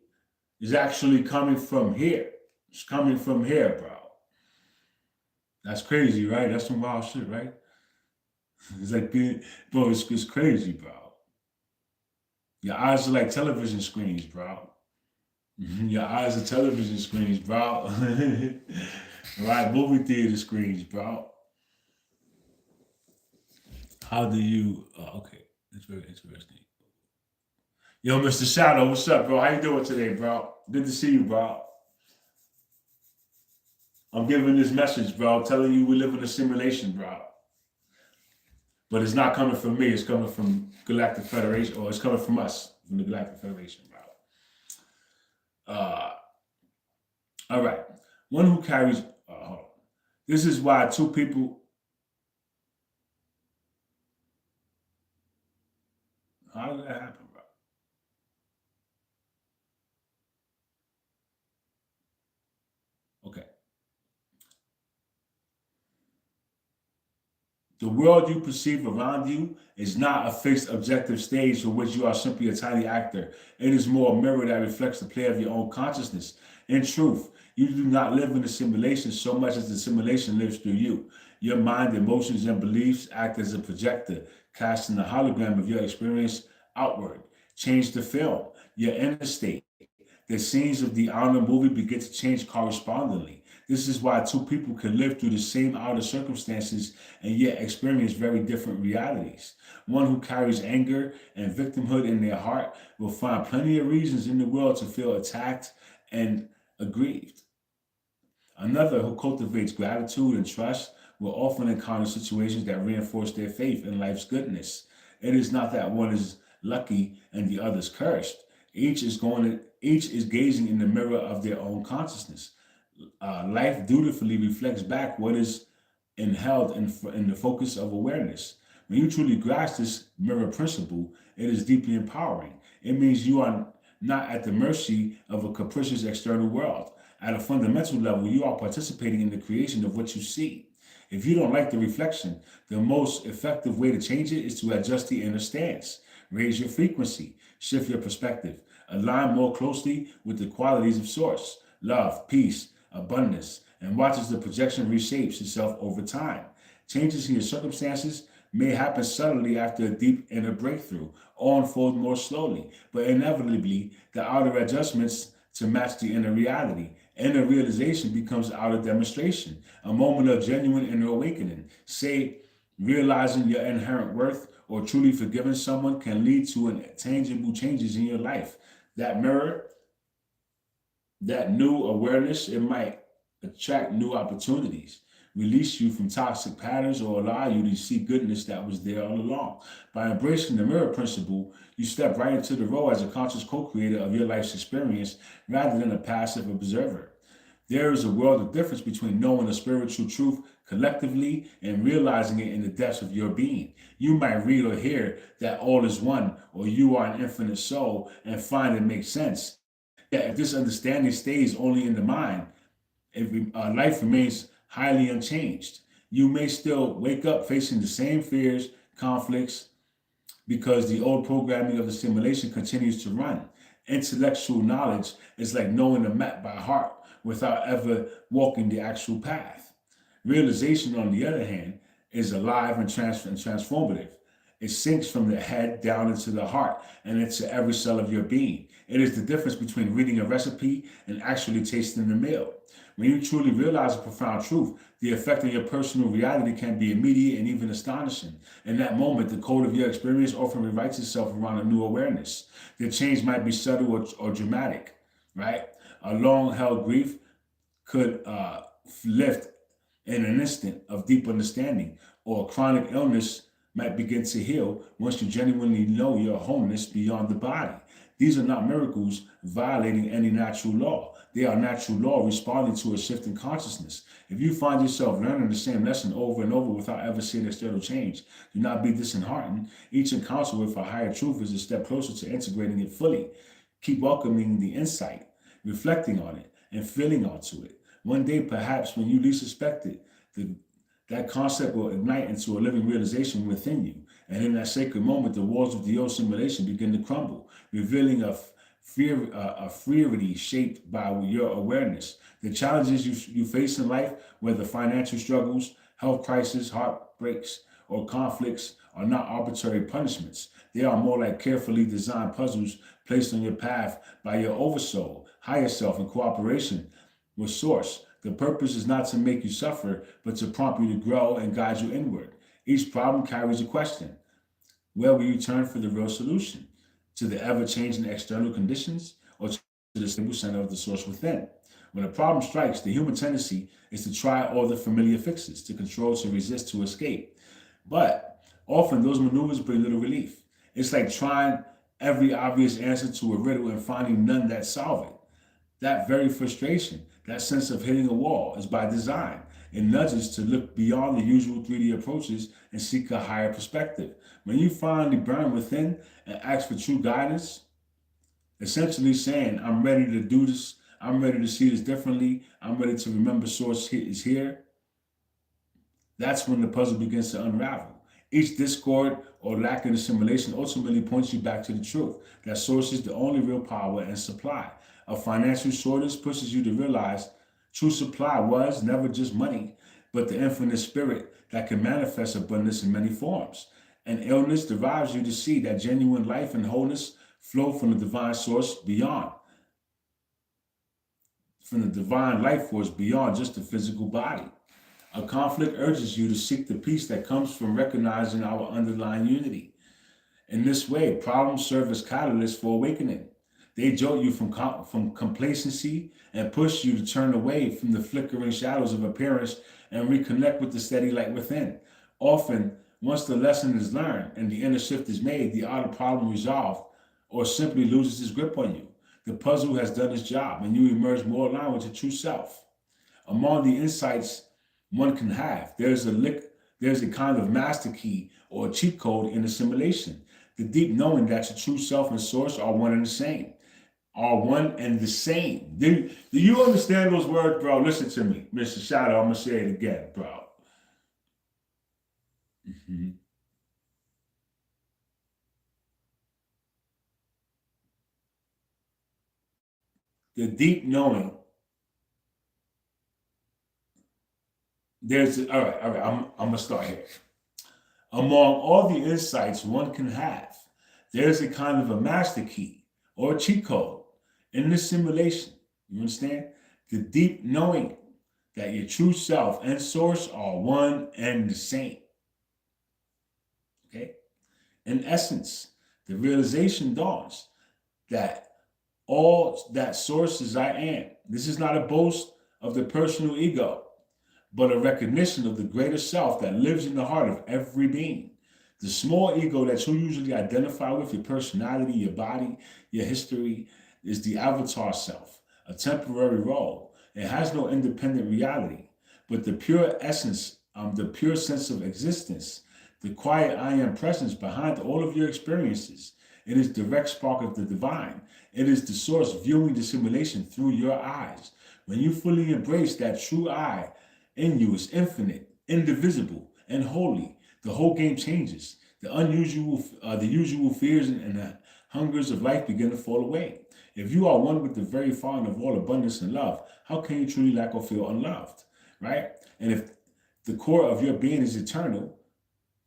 is actually coming from here. It's coming from here, bro. That's crazy, right? That's some wild shit, right? It's like being, bro, it's crazy, bro. Your eyes are like television screens, bro. Your eyes are television screens, bro. Right? Movie theater screens, bro. How do you, okay, that's very interesting. Yo, Mr. Shadow, what's up, bro? How you doing today, bro? Good to see you, bro. I'm giving this message, bro, telling you we live in a simulation, bro. But it's not coming from me. It's coming from Galactic Federation, or it's coming from us, from the Galactic Federation, bro. All right. One who carries, hold on. This is why two people, how did that happen, bro? Okay. The world you perceive around you is not a fixed objective stage for which you are simply a tiny actor. It is more a mirror that reflects the play of your own consciousness. In truth, you do not live in a simulation so much as the simulation lives through you. Your mind, emotions, and beliefs act as a projector, casting the hologram of your experience outward. Change the film, your inner state. The scenes of the outer movie begin to change correspondingly. This is why two people can live through the same outer circumstances and yet experience very different realities. One who carries anger and victimhood in their heart will find plenty of reasons in the world to feel attacked and aggrieved. Another who cultivates gratitude and trust will often encounter situations that reinforce their faith in life's goodness. It is not that one is lucky and the other's cursed. Each is gazing in the mirror of their own consciousness. Life dutifully reflects back what is held in the focus of awareness. When you truly grasp this mirror principle, it is deeply empowering. It means you are not at the mercy of a capricious external world. At a fundamental level, you are participating in the creation of what you see. If you don't like the reflection, the most effective way to change it is to adjust the inner stance, raise your frequency, shift your perspective, align more closely with the qualities of Source, love, peace, abundance, and watch as the projection reshapes itself over time. Changes in your circumstances may happen subtly after a deep inner breakthrough or unfold more slowly, but inevitably the outer adjustments to match the inner reality. Inner realization becomes outer demonstration, a moment of genuine inner awakening. Say, realizing your inherent worth or truly forgiving someone can lead to tangible changes in your life. That mirror, that new awareness, it might attract new opportunities, release you from toxic patterns, or allow you to see goodness that was there all along. By embracing the mirror principle, you step right into the role as a conscious co-creator of your life's experience rather than a passive observer. There is a world of difference between knowing a spiritual truth collectively and realizing it in the depths of your being. You might read or hear that all is one or you are an infinite soul and find it makes sense. Yet if this understanding stays only in the mind, life remains highly unchanged. You may still wake up facing the same fears, conflicts, because the old programming of the simulation continues to run. Intellectual knowledge is like knowing a map by heart without ever walking the actual path. Realization, on the other hand, is alive and transformative. It sinks from the head down into the heart and into every cell of your being. It is the difference between reading a recipe and actually tasting the meal. When you truly realize a profound truth, the effect on your personal reality can be immediate and even astonishing. In that moment, the code of your experience often rewrites itself around a new awareness. The change might be subtle or dramatic, right? A long-held grief could lift in an instant of deep understanding, or a chronic illness might begin to heal once you genuinely know your wholeness beyond the body. These are not miracles violating any natural law. They are natural law responding to a shift in consciousness. If you find yourself learning the same lesson over and over without ever seeing external change, do not be disheartened. Each encounter with a higher truth is a step closer to integrating it fully. Keep welcoming the insight, reflecting on it, and feeling onto it. One day, perhaps when you least expect it, that concept will ignite into a living realization within you. And in that sacred moment, the walls of the old simulation begin to crumble, revealing a freerity shaped by your awareness. The challenges you face in life, whether financial struggles, health crisis, heartbreaks, or conflicts, are not arbitrary punishments. They are more like carefully designed puzzles placed on your path by your oversoul, higher self, in cooperation with Source. The purpose is not to make you suffer, but to prompt you to grow and guide you inward. Each problem carries a question. Where will you turn for the real solution? To the ever-changing external conditions, or to the stable center of the Source within? When a problem strikes, the human tendency is to try all the familiar fixes, to control, to resist, to escape. But often those maneuvers bring little relief. It's like trying every obvious answer to a riddle and finding none that solve it. That very frustration, that sense of hitting a wall, is by design. It nudges to look beyond the usual 3D approaches and seek a higher perspective. When you finally burn within and ask for true guidance, essentially saying, I'm ready to do this, I'm ready to see this differently, I'm ready to remember Source is here, that's when the puzzle begins to unravel. Each discord or lack of assimilation ultimately points you back to the truth that Source is the only real power and supply. A financial shortage pushes you to realize true supply was never just money, but the infinite spirit that can manifest abundance in many forms. An illness drives you to see that genuine life and wholeness flow from the divine source beyond, from the divine life force beyond just the physical body. A conflict urges you to seek the peace that comes from recognizing our underlying unity. In this way, problems serve as catalysts for awakening. They jolt you from complacency and push you to turn away from the flickering shadows of appearance and reconnect with the steady light within. Often, once the lesson is learned and the inner shift is made, the outer problem resolved or simply loses its grip on you. The puzzle has done its job and you emerge more aligned with your true self. Among the insights one can have, there's a kind of master key or a cheat code in assimilation. The deep knowing that your true self and source are one and the same, are one and the same. Do you understand those words, bro? Listen to me, Mr. Shadow. I'm gonna say it again, bro. Mhm. The deep knowing. All right, all right. I'm gonna start here. Among all the insights one can have, there's a kind of a master key or a cheat code in this simulation. You understand? The deep knowing that your true self and source are one and the same. Okay? In essence, the realization dawns that all that source is I am. This is not a boast of the personal ego, but a recognition of the greater self that lives in the heart of every being. The small ego that you usually identify with, your personality, your body, your history, is the avatar self, a temporary role. It has no independent reality, but the pure essence, the pure sense of existence, the quiet I am presence behind all of your experiences. It is direct spark of the divine. It is the source viewing the simulation through your eyes. When you fully embrace that true I in you is infinite, indivisible, and holy, the whole game changes. The usual fears and the hungers of life begin to fall away. If you are one with the very fountain of all abundance and love, how can you truly lack or feel unloved, right? And if the core of your being is eternal,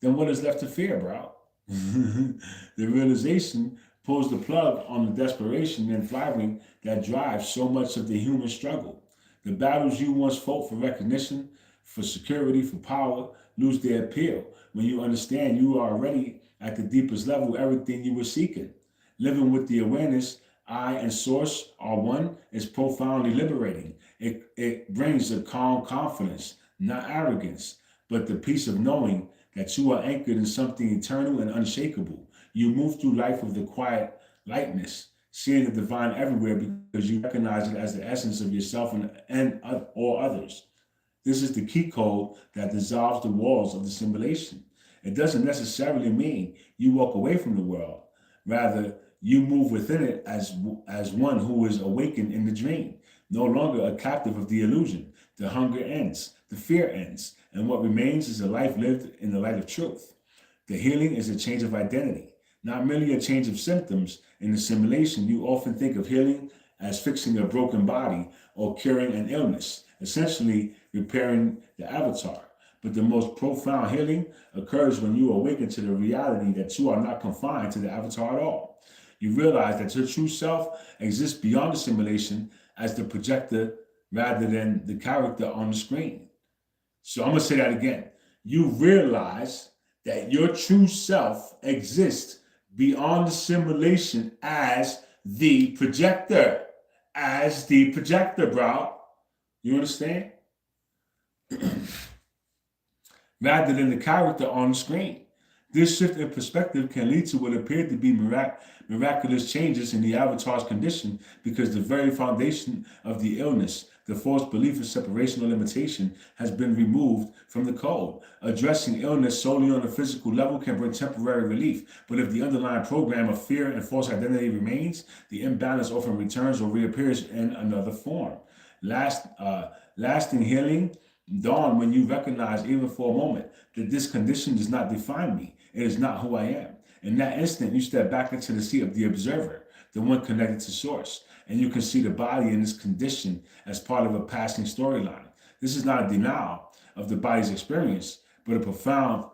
then what is left to fear, bro? The realization pulls the plug on the desperation and thriving that drives so much of the human struggle. The battles you once fought for recognition, for security, for power, lose their appeal when you understand you are already at the deepest level everything you were seeking. Living with the awareness I and source are one is profoundly liberating. It brings a calm confidence, not arrogance, but the peace of knowing that you are anchored in something eternal and unshakable. You move through life with a quiet lightness, seeing the divine everywhere because you recognize it as the essence of yourself and all others. This is the key code that dissolves the walls of the simulation. It doesn't necessarily mean you walk away from the world. Rather, you move within it as one who is awakened in the dream, no longer a captive of the illusion. The hunger ends, the fear ends, and what remains is a life lived in the light of truth. The healing is a change of identity, not merely a change of symptoms. In the simulation, you often think of healing as fixing a broken body or curing an illness, essentially repairing the avatar. But the most profound healing occurs when you awaken to the reality that you are not confined to the avatar at all. You realize that your true self exists beyond the simulation as the projector rather than the character on the screen. So I'm going to say that again. You realize that your true self exists beyond the simulation as the projector. As the projector, bro. You understand? Rather than the character on the screen. This shift in perspective can lead to what appeared to be miraculous changes in the avatar's condition because the very foundation of the illness, the false belief of separation or limitation, has been removed from the code. Addressing illness solely on a physical level can bring temporary relief, but if the underlying program of fear and false identity remains, the imbalance often returns or reappears in another form. Lasting healing dawn when you recognize, even for a moment, that this condition does not define me. It is not who I am. In that instant, you step back into the seat of the observer, the one connected to source, and you can see the body in this condition as part of a passing storyline. This is not a denial of the body's experience, but a profound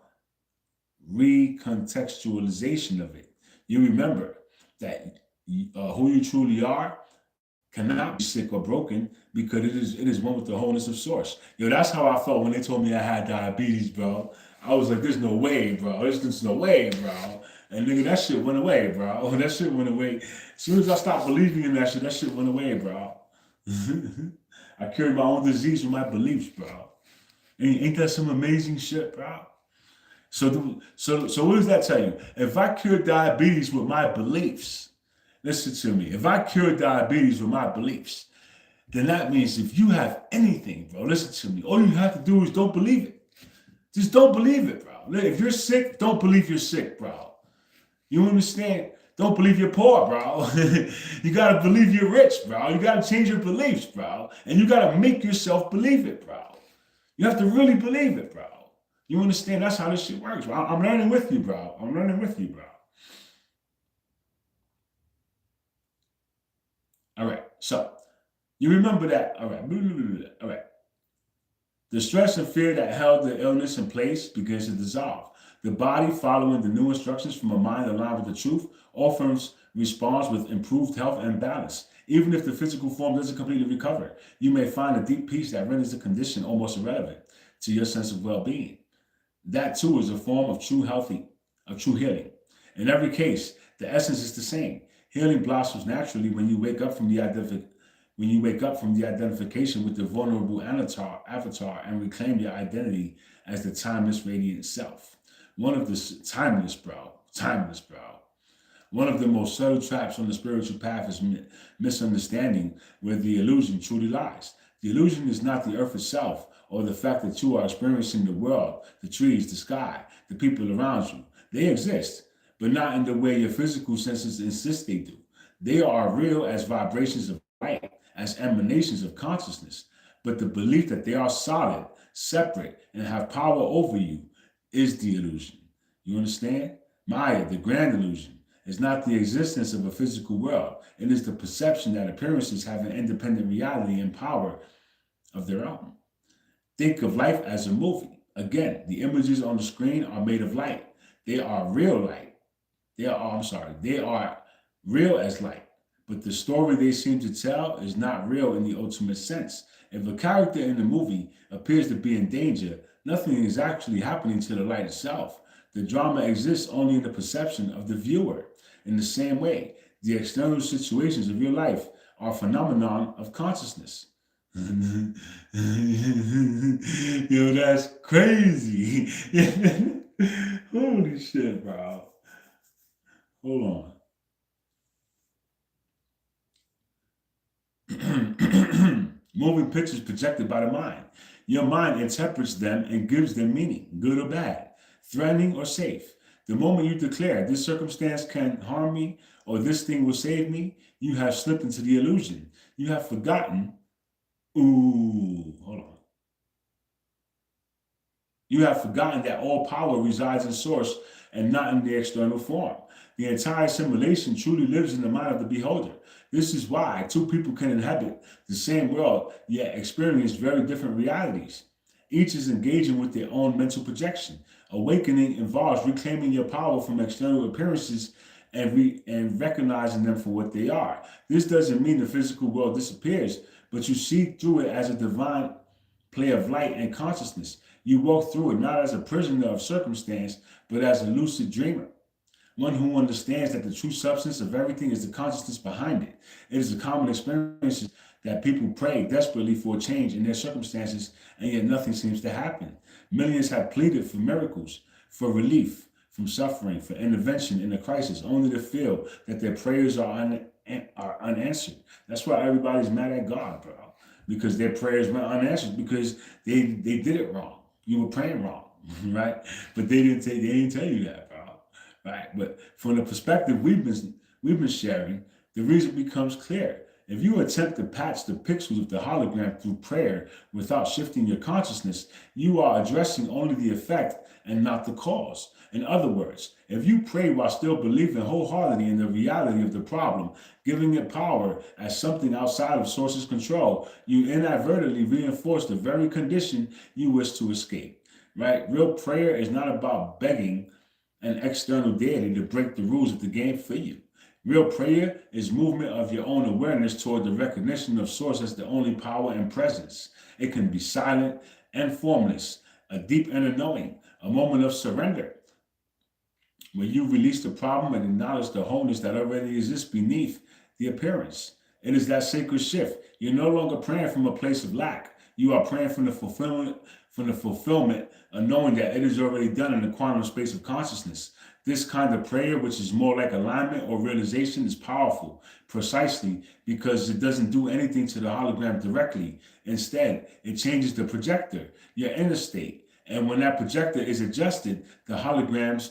recontextualization of it. You remember that who you truly are cannot be sick or broken because it is one with the wholeness of source. Yo, that's how I felt when they told me I had diabetes, bro. I was like, there's no way, bro. There's no way, bro. And nigga, that shit went away, bro. That shit went away. As soon as I stopped believing in that shit went away, bro. I cured my own disease with my beliefs, bro. Ain't that some amazing shit, bro? So what does that tell you? If I cured diabetes with my beliefs, listen to me. If I cure diabetes with my beliefs, then that means if you have anything, bro, listen to me. All you have to do is don't believe it. Just don't believe it, bro. If you're sick, don't believe you're sick, bro. You understand? Don't believe you're poor, bro. You gotta believe you're rich, bro. You gotta change your beliefs, bro. And you gotta make yourself believe it, bro. You have to really believe it, bro. You understand? That's how this shit works, bro. I'm learning with you, bro. I'm learning with you, bro. All right. So you remember that. All right. All right. The stress and fear that held the illness in place begins to dissolve. The body, following the new instructions from a mind aligned with the truth, often responds with improved health and balance. Even if the physical form doesn't completely recover, you may find a deep peace that renders the condition almost irrelevant to your sense of well-being. That too is a form of true healing. In every case, the essence is the same. Healing blossoms naturally when you wake up from the identification with the vulnerable avatar and reclaim your identity as the timeless radiant self. One of the timeless, bro. One of the most subtle traps on the spiritual path is misunderstanding where the illusion truly lies. The illusion is not the earth itself or the fact that you are experiencing the world, the trees, the sky, the people around you. They exist, but not in the way your physical senses insist they do. They are real as vibrations of light, as emanations of consciousness. But the belief that they are solid, separate, and have power over you is the illusion. You understand? Maya, the grand illusion, is not the existence of a physical world. It is the perception that appearances have an independent reality and power of their own. Think of life as a movie. Again, the images on the screen are made of light. They are real light. They are real as light. But the story they seem to tell is not real in the ultimate sense. If a character in the movie appears to be in danger, nothing is actually happening to the light itself. The drama exists only in the perception of the viewer. In the same way, the external situations of your life are a phenomenon of consciousness. Yo, that's crazy. Holy shit, bro. Hold on. Moving pictures projected by the mind. Your mind interprets them and gives them meaning, good or bad, threatening or safe. The moment you declare this circumstance can harm me or this thing will save me, you have slipped into the illusion. You have forgotten. Hold on. You have forgotten that all power resides in source and not in the external form. The entire simulation truly lives in the mind of the beholder. This is why two people can inhabit the same world, yet experience very different realities. Each is engaging with their own mental projection. Awakening involves reclaiming your power from external appearances and recognizing them for what they are. This doesn't mean the physical world disappears, but you see through it as a divine play of light and consciousness. You walk through it not as a prisoner of circumstance, but as a lucid dreamer. One who understands that the true substance of everything is the consciousness behind it. It is a common experience that people pray desperately for a change in their circumstances, and yet nothing seems to happen. Millions have pleaded for miracles, for relief from suffering, for intervention in a crisis, only to feel that their prayers are unanswered. That's why everybody's mad at God, bro, because their prayers went unanswered because they did it wrong. You were praying wrong, right? But they didn't tell you that, bro. Right? But from the perspective we've been sharing, the reason becomes clear. If you attempt to patch the pixels of the hologram through prayer without shifting your consciousness, you are addressing only the effect and not the cause. In other words, if you pray while still believing wholeheartedly in the reality of the problem, giving it power as something outside of source's control, you inadvertently reinforce the very condition you wish to escape. Right? Real prayer is not about begging an external deity to break the rules of the game for you. Real prayer is movement of your own awareness toward the recognition of source as the only power and presence. It can be silent and formless, a deep inner knowing, a moment of surrender, where you release the problem and acknowledge the wholeness that already exists beneath the appearance. It is that sacred shift. You're no longer praying from a place of lack. You are praying from the fulfillment of knowing that it is already done in the quantum space of consciousness. This kind of prayer, which is more like alignment or realization, is powerful precisely because it doesn't do anything to the hologram directly. Instead, it changes the projector, your inner state. And when that projector is adjusted, the holograms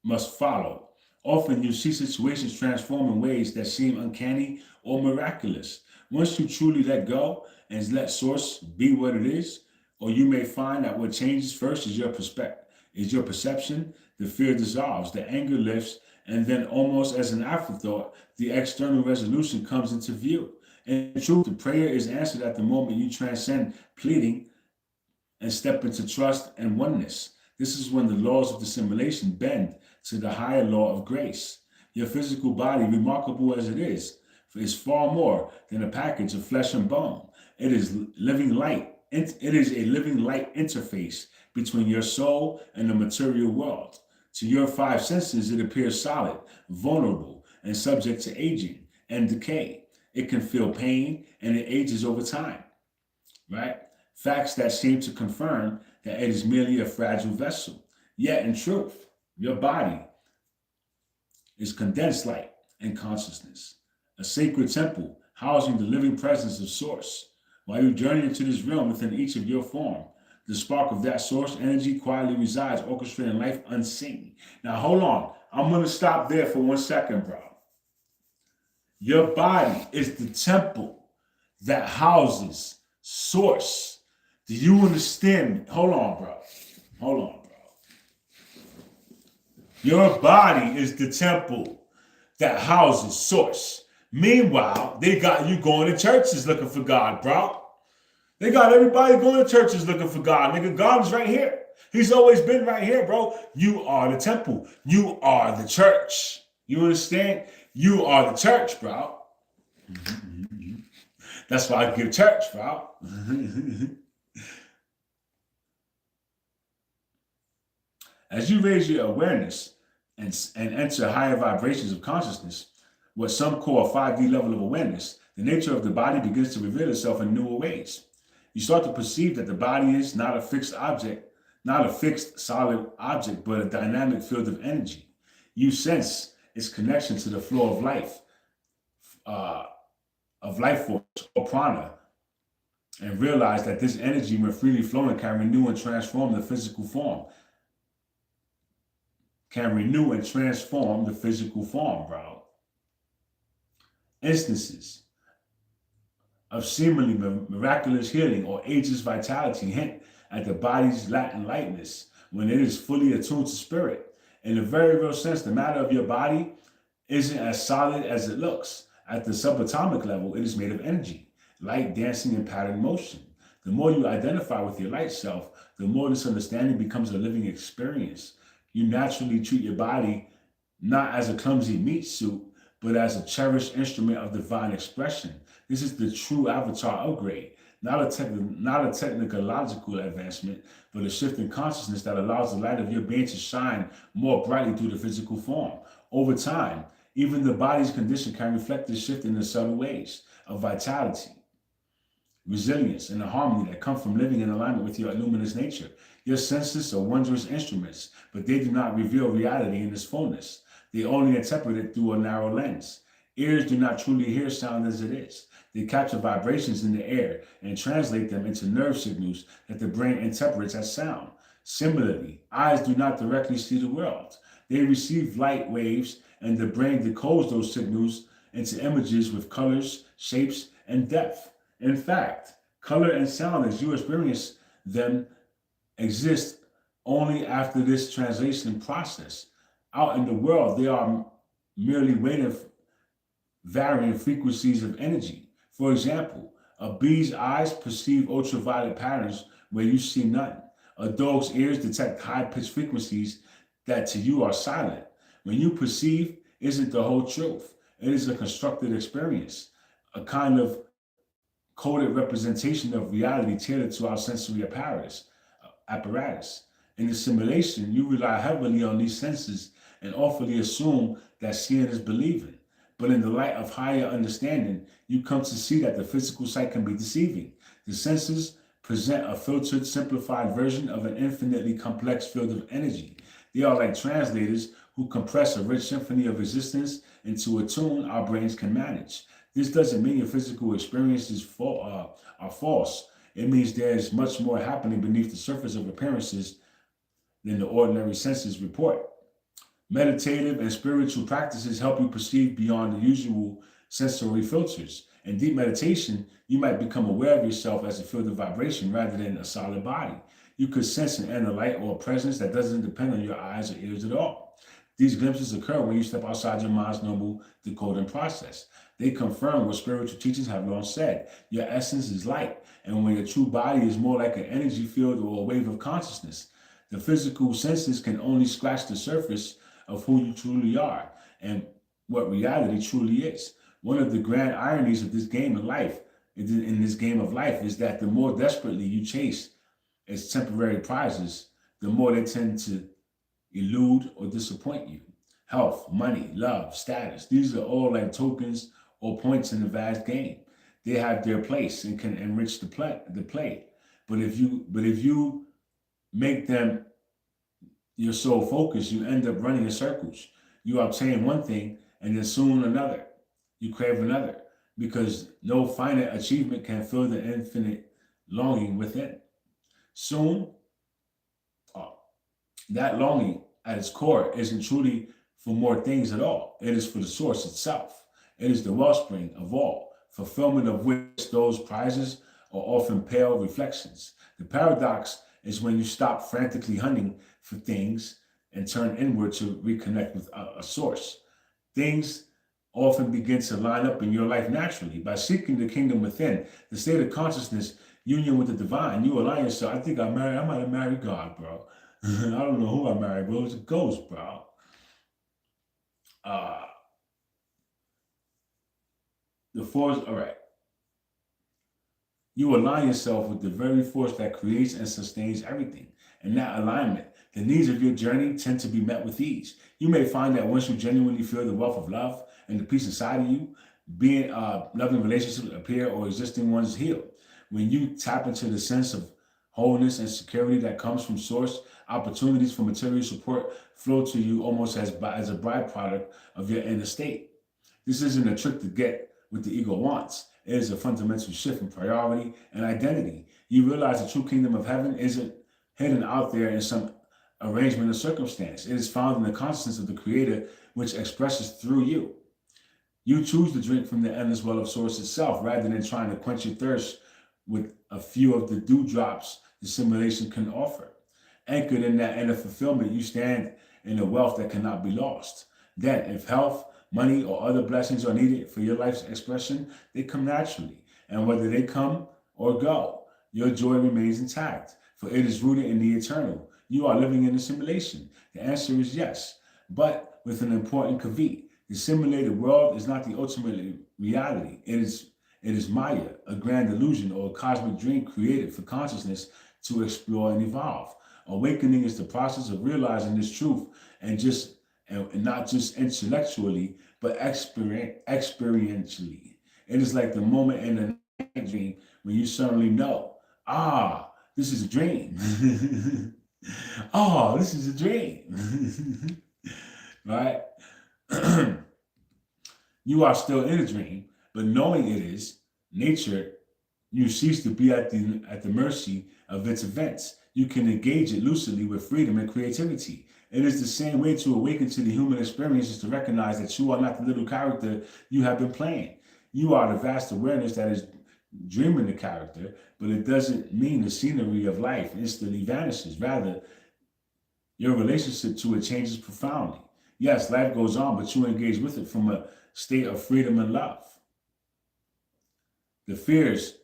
must follow. Often you see situations transform in ways that seem uncanny or miraculous. Once you truly let go and let source be what it is, or you may find that what changes first is your perspective, is your perception, the fear dissolves, the anger lifts, and then almost as an afterthought, the external resolution comes into view. In truth, the prayer is answered at the moment you transcend pleading and step into trust and oneness. This is when the laws of dissimulation bend to the higher law of grace. Your physical body, remarkable as it is far more than a package of flesh and bone. It is living light. It is a living light interface between your soul and the material world. To your five senses, it appears solid, vulnerable, and subject to aging and decay. It can feel pain and it ages over time, right? Facts that seem to confirm that it is merely a fragile vessel. Yet, in truth, your body is condensed light and consciousness, a sacred temple housing the living presence of Source. While you journey into this realm within each of your form, the spark of that source energy quietly resides, orchestrating life unseen. Now, hold on. I'm going to stop there for 1 second, bro. Your body is the temple that houses Source. Do you understand? Hold on, bro. Hold on, bro. Your body is the temple that houses Source. Meanwhile, they got you going to churches looking for God, bro. They got everybody going to churches looking for God. Nigga, God is right here. He's always been right here, bro. You are the temple. You are the church. You understand? You are the church, bro. That's why I give church, bro. As you raise your awareness and enter higher vibrations of consciousness, what some call a 5D level of awareness, the nature of the body begins to reveal itself in newer ways. You start to perceive that the body is not a fixed object, not a fixed solid object, but a dynamic field of energy. You sense its connection to the flow of life force or prana, and realize that this energy, when freely flowing, can renew and transform the physical form. Bro. Instances of seemingly miraculous healing or ageless vitality hint at the body's latent lightness when it is fully attuned to spirit. In a very real sense, the matter of your body isn't as solid as it looks. At the subatomic level, it is made of energy, light dancing in patterned motion. The more you identify with your light self, the more this understanding becomes a living experience. You naturally treat your body not as a clumsy meat suit, but as a cherished instrument of divine expression. This is the true avatar upgrade, not a technological advancement, but a shift in consciousness that allows the light of your being to shine more brightly through the physical form. Over time, even the body's condition can reflect this shift in the subtle ways of vitality, resilience, and the harmony that come from living in alignment with your luminous nature. Your senses are wondrous instruments, but they do not reveal reality in its fullness. They only interpret it through a narrow lens. Ears do not truly hear sound as it is. They capture vibrations in the air and translate them into nerve signals that the brain interprets as sound. Similarly, eyes do not directly see the world. They receive light waves, and the brain decodes those signals into images with colors, shapes, and depth. In fact, color and sound as you experience them exist only after this translation process. Out in the world, they are merely varying frequencies of energy. For example, a bee's eyes perceive ultraviolet patterns where you see none. A dog's ears detect high-pitched frequencies that to you are silent. When you perceive isn't the whole truth. It is a constructed experience, a kind of coded representation of reality tailored to our sensory apparatus. In the simulation, you rely heavily on these senses and awfully assume that seeing is believing. But in the light of higher understanding, you come to see that the physical sight can be deceiving. The senses present a filtered, simplified version of an infinitely complex field of energy. They are like translators who compress a rich symphony of existence into a tune our brains can manage. This doesn't mean your physical experiences are false. It means there's much more happening beneath the surface of appearances than the ordinary senses report. Meditative and spiritual practices help you perceive beyond the usual sensory filters. In deep meditation, you might become aware of yourself as a field of vibration rather than a solid body. You could sense an inner light or a presence that doesn't depend on your eyes or ears at all. These glimpses occur when you step outside your mind's normal decoding process. They confirm what spiritual teachers have long said. Your essence is light, and when your true body is more like an energy field or a wave of consciousness, the physical senses can only scratch the surface of who you truly are and what reality truly is. One of the grand ironies of this game of life, in this game of life, is that the more desperately you chase its temporary prizes, the more they tend to elude or disappoint you. Health, money, love, status, these are all like tokens or points in the vast game. They have their place and can enrich the play. But if you make them your sole focus, you end up running in circles. You obtain one thing and then soon another. You crave another because no finite achievement can fill the infinite longing within. Soon, uh, that longing at its core isn't truly for more things at all. It is for the source itself. It is the wellspring of all, fulfillment of which those prizes are often pale reflections. The paradox is when you stop frantically hunting for things and turn inward to reconnect with a source. Things often begin to line up in your life naturally. By seeking the kingdom within, the state of consciousness, union with the divine, you align yourself. I might have married God, bro. I don't know who I married, bro. It's a ghost, bro. Uh, the force, all right. You align yourself with the very force that creates and sustains everything. In that alignment, the needs of your journey tend to be met with ease. You may find that once you genuinely feel the wealth of love and the peace inside of you, being loving relationships appear or existing ones heal. When you tap into the sense of wholeness and security that comes from source, opportunities for material support flow to you almost as a byproduct of your inner state. This isn't a trick to get what the ego wants. It is a fundamental shift in priority and identity. You realize the true kingdom of heaven isn't hidden out there in some arrangement or circumstance. It is found in the consciousness of the Creator, which expresses through you. You choose to drink from the endless well of source itself rather than trying to quench your thirst with a few of the dewdrops the simulation can offer. Anchored in that inner fulfillment, you stand in a wealth that cannot be lost. Then, if health, money, or other blessings are needed for your life's expression, they come naturally. And whether they come or go, your joy remains intact, for it is rooted in the eternal. You are living in a simulation. The answer is yes, but with an important caveat. The simulated world is not the ultimate reality. It is Maya, a grand illusion or a cosmic dream created for consciousness to explore and evolve. Awakening is the process of realizing this truth and not just intellectually, but experientially. It is like the moment in a night dream when you suddenly know, this is a dream. This is a dream. Right? You are still in a dream, but knowing it is nature, you cease to be at the mercy of its events. You can engage it lucidly with freedom and creativity. It is the same way to awaken to the human experience is to recognize that you are not the little character you have been playing. You are the vast awareness that is dreaming the character, but it doesn't mean the scenery of life instantly vanishes. Rather, your relationship to it changes profoundly. Yes, life goes on, but you engage with it from a state of freedom and love. The fears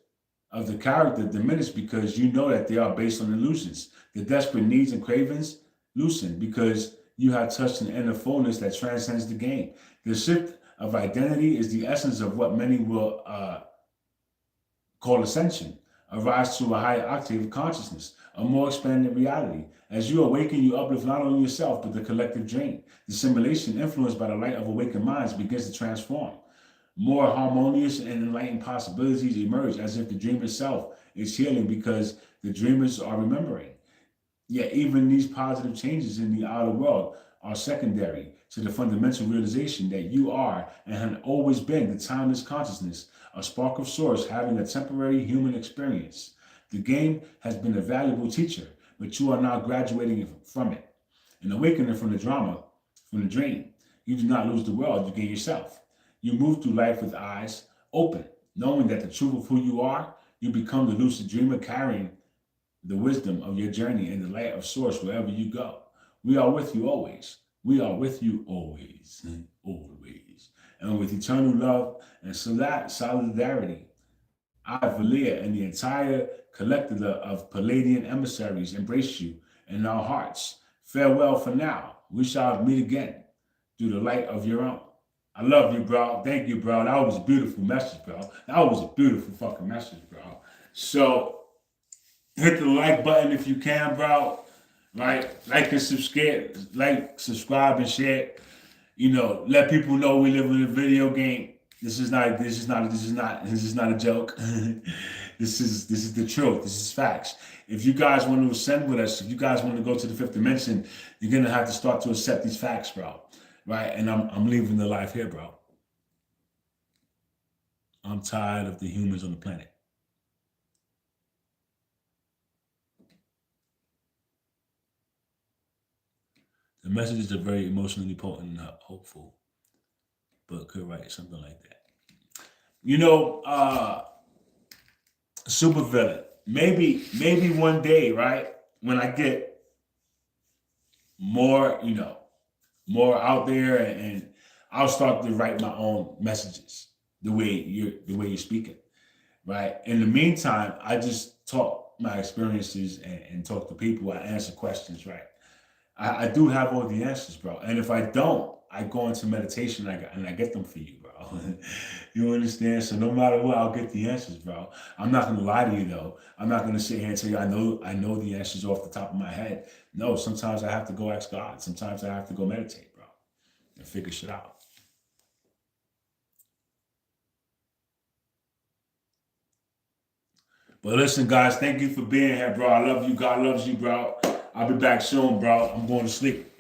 of the character diminish because you know that they are based on illusions. The desperate needs and cravings loosen because you have touched an inner fullness that transcends the game. The shift of identity is the essence of what many will call ascension, a rise to a higher octave of consciousness, a more expanded reality. As you awaken, you uplift not only yourself, but the collective dream. The simulation, influenced by the light of awakened minds, begins to transform. More harmonious and enlightened possibilities emerge as if the dream itself is healing because the dreamers are remembering. Yet even these positive changes in the outer world are secondary to the fundamental realization that you are and have always been the timeless consciousness, a spark of source having a temporary human experience. The game has been a valuable teacher, but you are now graduating from it. An awakening from the drama from the dream. You do not lose the world, you gain yourself. You move through life with eyes open, knowing that the truth of who you are, you become the lucid dreamer carrying the wisdom of your journey and the light of source wherever you go. We are with you always. We are with you always. Always. And with eternal love and solidarity, I, Valia, and the entire collective of Palladian emissaries embrace you in our hearts. Farewell for now. We shall meet again through the light of your own. I love you, bro. Thank you, bro. That was a beautiful message, bro. That was a beautiful fucking message, bro. So hit the like button if you can, bro. Right? Like and subscribe and share. You know, let people know we live in a video game. This is not a joke. This is the truth. This is facts. If you guys want to ascend with us, if you guys want to go to the fifth dimension, you're gonna have to start to accept these facts, bro. Right? And I'm leaving the life here, bro. I'm tired of the humans on the planet. The messages are very emotionally potent and hopeful, but could write something like that. You know, supervillain. Maybe one day, right? When I get more, more out there, and I'll start to write my own messages the way you're speaking, right? In the meantime, I just talk my experiences and talk to people. I answer questions, right? I do have all the answers, bro. And if I don't, I go into meditation and I get them for you, bro. You understand? So no matter what, I'll get the answers, bro. I'm not gonna lie to you though. I'm not gonna sit here and tell you I know the answers off the top of my head. No, sometimes I have to go ask God. Sometimes I have to go meditate, bro, and figure shit out. But listen, guys, thank you for being here, bro. I love you. God loves you, bro. I'll be back soon, bro. I'm going to sleep.